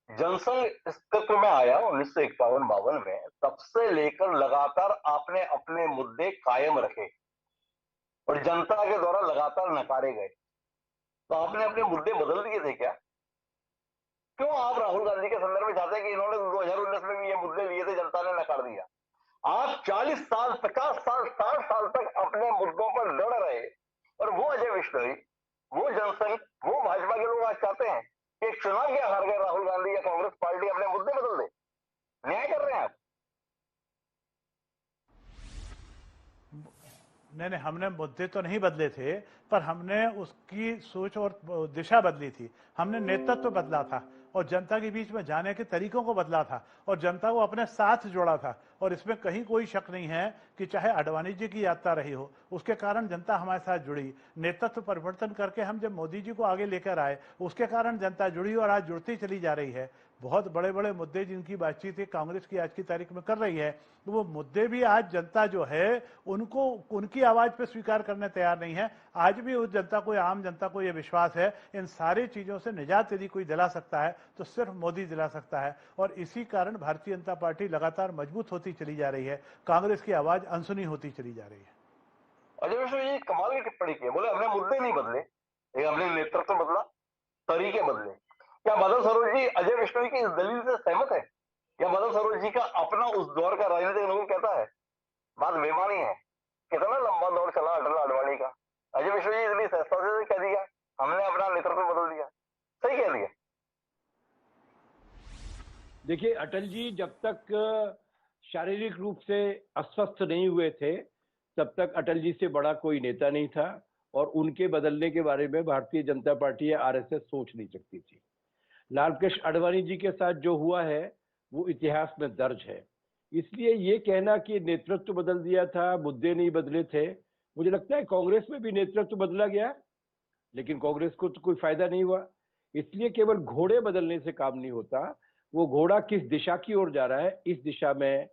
जनसंघ अस्तित्व में आया 1951-52 में, तब से लेकर लगातार आपने अपने मुद्दे कायम रखे और जनता के द्वारा लगातार नकारे गए। तो आपने अपने मुद्दे बदल दिए थे क्या? क्यों आप राहुल गांधी के संदर्भ में चाहते हैं कि इन्होंने 2019 में भी ये मुद्दे लिए थे, जनता ने नकार दिया? आप 40 साल, 50 साल, 60 साल तक अपने मुद्दों पर लड़ रहे, और वो अजय विश्नोई, वो जनसंघ, वो भाजपा के लोग आज चाहते हैं कि चुनाव क्या हार गए राहुल गांधी या कांग्रेस पार्टी अपने मुद्दे बदल दे। न्याय कर रहे हैं आप? नहीं, हमने मुद्दे तो नहीं बदले थे, पर हमने उसकी सोच और दिशा बदली थी। हमने नेतृत्व बदला था और जनता के बीच में जाने के तरीकों को बदला था और जनता को अपने साथ जोड़ा था। और इसमें कहीं कोई शक नहीं है कि चाहे आडवाणी जी की यात्रा रही हो, उसके कारण जनता हमारे साथ जुड़ी। नेतृत्व परिवर्तन करके हम जब मोदी जी को आगे लेकर आए, उसके कारण जनता जुड़ी और आज जुड़ती चली जा रही है। बहुत बड़े बड़े मुद्दे जिनकी बातचीत कांग्रेस की आज की तारीख में कर रही है, तो वो मुद्दे भी आज जनता जो है उनको, उनकी आवाज पे स्वीकार करने तैयार नहीं है। आज भी उस जनता को, आम जनता को यह विश्वास है इन सारी चीजों से निजात यदि कोई दिला सकता है तो सिर्फ मोदी दिला सकता है। और इसी कारण भारतीय जनता पार्टी लगातार मजबूत होती चली जा रही है, कांग्रेस की आवाज अनसुनी होती चली जा रही है। अजय विश्नोई ये कमाल की टिप्पणी की, बोले हमने मुद्दे नहीं बदले, ये हमने नेतृत्व बदला, तरीके बदले। क्या बादल सरोज जी अजय विश्नोई की इस दलील से सहमत है? या बादल सरोज जी का अपना उस दौर का राजनीतिक अनुभव कहता है बात बेमानी है? कितना लंबा दौर चला अटल आडवाणी का, अजय विश्नोई जी इतनी सहजता से कह दिया हमने अपना नेतृत्व बदल दिया, सही कह दिया? देखिए, अटल जी जब तक शारीरिक रूप से अस्वस्थ नहीं हुए थे, तब तक अटल जी से बड़ा कोई नेता नहीं था और उनके बदलने के बारे में भारतीय जनता पार्टी या आरएसएस सोच नहीं सकती थी। लाल कृष्ण आडवाणी जी के साथ जो हुआ है वो इतिहास में दर्ज है। इसलिए ये कहना कि नेतृत्व बदल दिया था, मुद्दे नहीं बदले थे, मुझे लगता है कांग्रेस में भी नेतृत्व बदला गया, लेकिन कांग्रेस को तो कोई फायदा नहीं हुआ। इसलिए केवल घोड़े बदलने से काम नहीं होता, वो घोड़ा किस दिशा की ओर जा रहा है, इस दिशा में,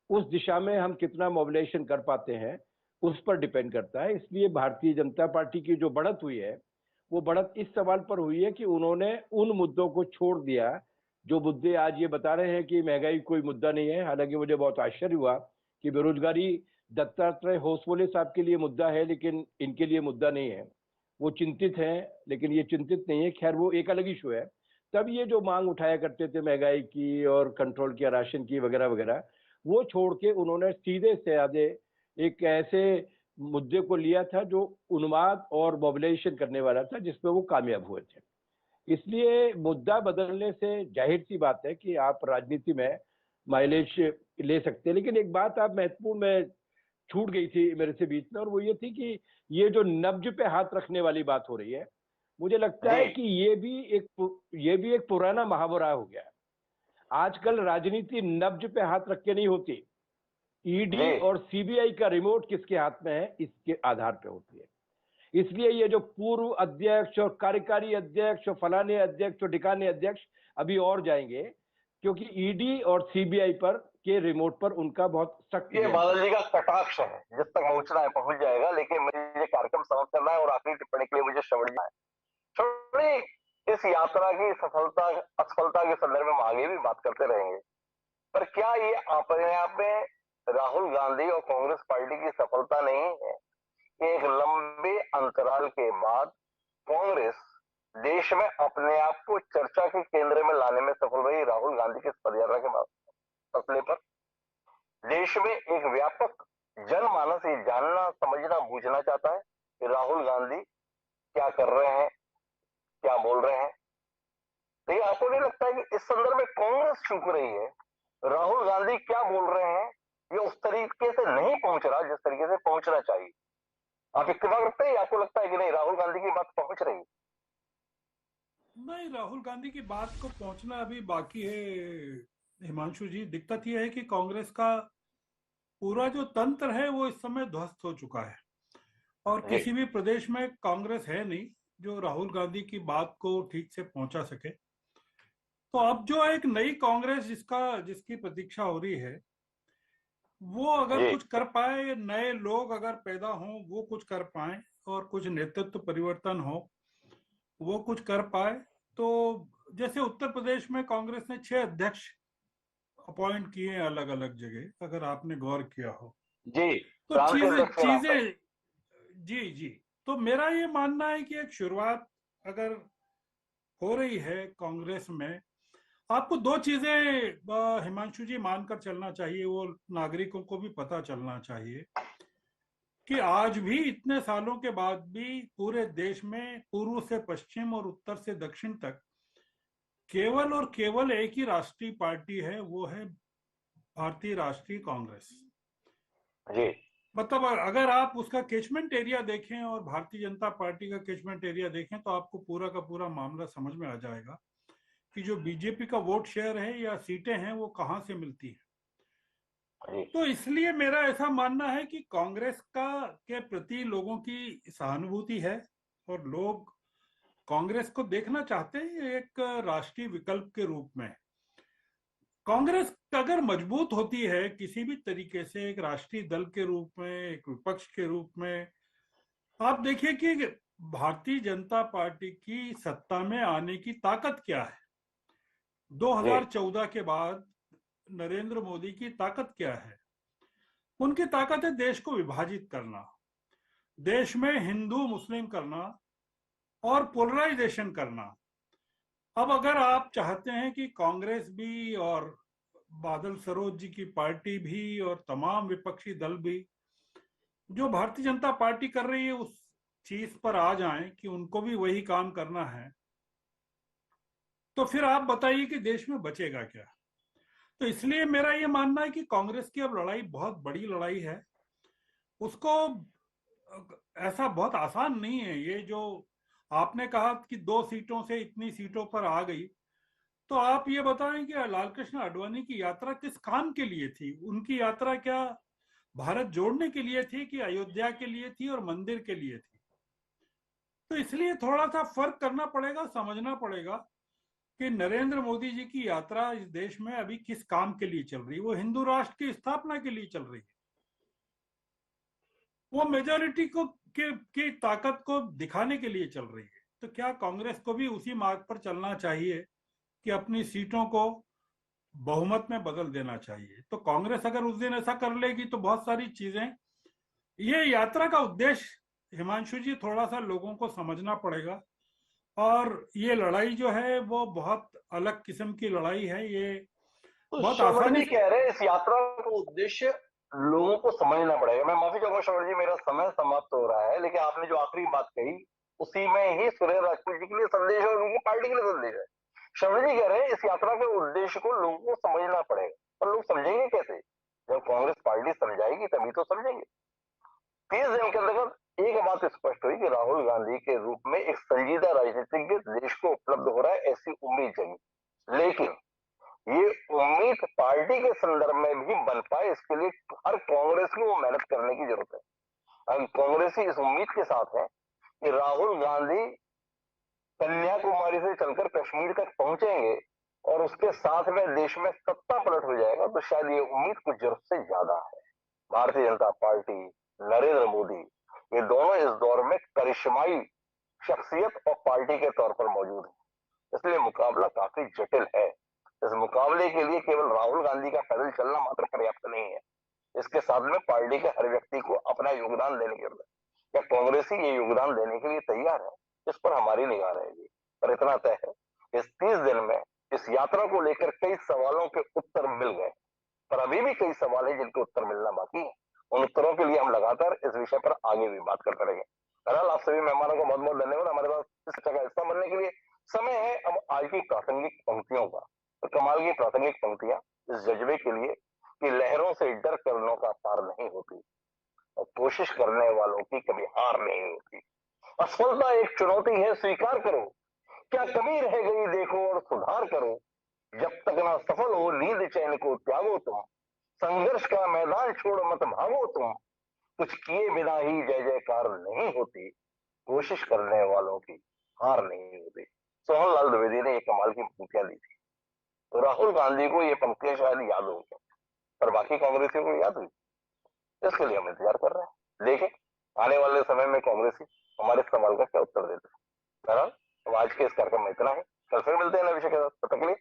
उस दिशा में हम कितना मोबिलाइजेशन कर पाते हैं, उस पर डिपेंड करता है। इसलिए भारतीय जनता पार्टी की जो बढ़त हुई है, वो बढ़त इस सवाल पर हुई है कि उन्होंने उन मुद्दों को छोड़ दिया जो मुद्दे आज ये बता रहे हैं कि महंगाई कोई मुद्दा नहीं है। हालांकि मुझे बहुत आश्चर्य हुआ कि बेरोजगारी दत्तात्रेय होसबोले साहब के लिए मुद्दा है, लेकिन इनके लिए मुद्दा नहीं है। वो चिंतित हैं, लेकिन ये चिंतित नहीं है। खैर, वो एक अलग इशू है। तब ये जो मांग उठाया करते थे महंगाई की और कंट्रोल किया राशन की वगैरह वगैरह, वो छोड़ के उन्होंने सीधे से आधे एक ऐसे मुद्दे को लिया था जो उन्माद और मोबिलाइजेशन करने वाला था, जिसमें वो कामयाब हुए थे। इसलिए मुद्दा बदलने से जाहिर सी बात है कि आप राजनीति में माइलेज ले सकते हैं। लेकिन एक बात आप महत्वपूर्ण में छूट गई थी मेरे से बीच में, और वो ये थी कि ये जो नब्ज पे हाथ रखने वाली बात हो रही है, मुझे लगता है कि ये भी एक पुराना मुहावरा हो गया है। आजकल राजनीति नब्ज पे हाथ रख के नहीं होती, ईडी और सीबीआई का रिमोट किसके हाथ में है, इसके आधार पे होती है। इसलिए ये जो पूर्व अध्यक्ष और कार्यकारी अध्यक्ष और फलाने अध्यक्ष और ढिकाने अध्यक्ष अभी और जाएंगे, क्योंकि ईडी और सीबीआई पर के रिमोट पर उनका बहुत सख्त ये बादल जी का कटाक्ष है, जिस तक पहुंचना है पहुंच जाएगा, लेकिन मुझे ये कार्यक्रम समाप्त करना है और आखिरी टिप्पणी के लिए मुझे श्रवण है। इस यात्रा की सफलता असफलता के संदर्भ में हम आगे भी बात करते रहेंगे, पर क्या ये अपने आप में राहुल गांधी और कांग्रेस पार्टी की सफलता नहीं है? एक लंबे अंतराल के बाद कांग्रेस देश में अपने आप को चर्चा के केंद्र में लाने में सफल रही। राहुल गांधी के पदयात्रा के मसले पर देश में एक व्यापक जनमानस ये जानना, समझना, बूझना चाहता है कि राहुल गांधी क्या कर रहे हैं, क्या बोल रहे हैं। तो ये आपको नहीं लगता है कि इस संदर्भ में कांग्रेस चूक रही है? राहुल गांधी क्या बोल रहे हैं ये उस तरीके से नहीं पहुंच रहा जिस तरीके से पहुंचना चाहिए। आप इत्तेफाक रखते हैं, आपको लगता है कि नहीं राहुल गांधी की बात पहुंच रही? नहीं, राहुल गांधी की बात को पहुंचना अभी बाकी है हिमांशु जी। दिक्कत यह है कि कांग्रेस का पूरा जो तंत्र है वो इस समय ध्वस्त हो चुका है और किसी भी प्रदेश में कांग्रेस है नहीं जो राहुल गांधी की बात को ठीक से पहुंचा सके। तो अब जो एक नई कांग्रेस जिसकी प्रतीक्षा हो रही है, वो अगर कुछ कर पाए, नए लोग अगर पैदा हों, वो कुछ कर पाए और कुछ नेतृत्व परिवर्तन हो, वो कुछ कर पाए, तो जैसे उत्तर प्रदेश में कांग्रेस ने 6 अध्यक्ष अपॉइंट किए हैं अलग अलग जगह, अगर आपने गौर किया हो जी, तो चीजें जी तो मेरा ये मानना है कि एक शुरुआत अगर हो रही है कांग्रेस में, आपको 2 चीजें हिमांशु जी मानकर चलना चाहिए, वो नागरिकों को भी पता चलना चाहिए कि आज भी इतने सालों के बाद भी पूरे देश में पूर्व से पश्चिम और उत्तर से दक्षिण तक केवल और केवल एक ही राष्ट्रीय पार्टी है, वो है भारतीय राष्ट्रीय कांग्रेस। जी। मतलब अगर आप उसका कैचमेंट एरिया देखें और भारतीय जनता पार्टी का कैचमेंट एरिया देखें तो आपको पूरा का पूरा मामला समझ में आ जाएगा कि जो बीजेपी का वोट शेयर है या सीटें हैं वो कहां से मिलती है। तो इसलिए मेरा ऐसा मानना है कि कांग्रेस के प्रति लोगों की सहानुभूति है और लोग कांग्रेस को देखना चाहते हैं एक राष्ट्रीय विकल्प के रूप में। कांग्रेस अगर मजबूत होती है किसी भी तरीके से एक राष्ट्रीय दल के रूप में, एक विपक्ष के रूप में, आप देखिए कि भारतीय जनता पार्टी की सत्ता में आने की ताकत क्या है। 2014 के बाद नरेंद्र मोदी की ताकत क्या है? उनकी ताकत है देश को विभाजित करना, देश में हिंदू मुस्लिम करना और पोलराइजेशन करना। अब अगर आप चाहते हैं कि कांग्रेस भी और बादल सरोज जी की पार्टी भी और तमाम विपक्षी दल भी जो भारतीय जनता पार्टी कर रही है उस चीज पर आ जाएं कि उनको भी वही काम करना है, तो फिर आप बताइए कि देश में बचेगा क्या? तो इसलिए मेरा ये मानना है कि कांग्रेस की अब लड़ाई बहुत बड़ी लड़ाई है, उसको ऐसा बहुत आसान नहीं है। ये जो आपने कहा कि 2 सीटों से इतनी सीटों पर आ गई, तो आप ये बताएं कि लालकृष्ण आडवाणी की यात्रा किस काम के लिए थी? उनकी यात्रा क्या भारत जोड़ने के लिए थी कि अयोध्या के लिए थी और मंदिर के लिए थी? तो इसलिए थोड़ा सा फर्क करना पड़ेगा, समझना पड़ेगा कि नरेंद्र मोदी जी की यात्रा इस देश में अभी किस काम के लिए चल रही है। वो हिंदू राष्ट्र की स्थापना के लिए चल रही है, वो मेजॉरिटी की ताकत को दिखाने के लिए चल रही है। तो क्या कांग्रेस को भी उसी मार्ग पर चलना चाहिए कि अपनी सीटों को बहुमत में बदल देना चाहिए? तो कांग्रेस अगर उस दिन ऐसा कर लेगी तो बहुत सारी चीजें, ये यात्रा का उद्देश्य हिमांशु जी थोड़ा सा लोगों को समझना पड़ेगा। और ये लड़ाई जो है वो बहुत अलग किस्म की लड़ाई है। ये तो बहुत आसानी कह रहे हैं इस यात्रा का उद्देश्य लोगों को समझना पड़ेगा। मैं माफी चाहूंगा श्रवण जी, मेरा समय समाप्त हो रहा है, लेकिन आपने जो आखिरी बात कही उसी में ही सुरेंद्र राजपूत जी के लिए संदेश है और उनकी पार्टी के लिए संदेश है। श्रवण जी कह रहे हैं इस यात्रा के उद्देश्य को लोगों को समझना पड़ेगा, और लोग समझेंगे कैसे? जब कांग्रेस पार्टी समझाएगी तभी तो समझेंगे। 30 दिन के अंतर्गत एक बात स्पष्ट हुई कि राहुल गांधी के रूप में एक संजीदा राजनीतिज्ञ देश को उपलब्ध हो रहा है, ऐसी उम्मीद जगी। लेकिन ये उम्मीद पार्टी पार्टी के संदर्भ में भी बन पाए, इसके लिए हर कांग्रेस को वो मेहनत करने की जरूरत है। अब कांग्रेसी इस उम्मीद के साथ है कि राहुल गांधी कन्याकुमारी से चलकर कश्मीर तक पहुंचेंगे और उसके साथ में देश में सत्ता पलट हो जाएगा, तो शायद ये उम्मीद कुछ जरूरत से ज्यादा है। भारतीय जनता पार्टी, नरेंद्र मोदी, ये दोनों इस दौर में करिश्माई शख्सियत और पार्टी के तौर पर मौजूद है, इसलिए मुकाबला काफी जटिल है। इस मुकाबले के लिए केवल राहुल गांधी का पैदल चलना मात्र पर्याप्त नहीं है, इसके साथ में पार्टी के हर व्यक्ति को अपना योगदान देने की जरूरत है। क्या कांग्रेसी ये योगदान देने के लिए तैयार है, इस पर हमारी निगाह रहेगी। पर इतना तय है, इस 30 दिन में इस यात्रा को लेकर कई सवालों के उत्तर मिल गए, पर अभी भी कई सवाल है जिनके उत्तर मिलना बाकी है। उन उत्तरों के लिए हम लगातार इस विषय पर आगे भी बात करते रहेंगे। बहरहाल आप सभी मेहमानों को बहुत बहुत धन्यवाद हमारे पास इस चर्चा का हिस्सा बनने के लिए। समय है अब आज की प्रासंगिक पंक्तियों का। तो कमाल की प्रासंगिक पंक्तियां इस जज्बे के लिए कि लहरों से डर करनों का पार नहीं होती और कोशिश करने वालों की कभी हार नहीं होती। असफलता एक चुनौती है, स्वीकार करो, क्या कमी रह गई देखो और सुधार करो। जब तक ना सफल हो नींद चैन को त्यागो तुम, संघर्ष का मैदान छोड़ मत भागो तुम, कुछ किए बिना ही जय जयकार नहीं होती, कोशिश करने वालों की हार नहीं होती। सोहन लाल द्विवेदी ने एक कमाल की पंक्तियां दी थी, तो राहुल गांधी को ये पंक्तियां शायद याद होंगी, पर बाकी कांग्रेसियों को याद हुई, इसके लिए हम इंतजार कर रहे हैं। देखें आने वाले समय में कांग्रेसी हमारे सवाल का क्या उत्तर देते हैं। बहरहाल अब आज के इस कार्यक्रम में इतना है, कल फिर मिलते हैं नए विषय के साथ। तब तक के लिए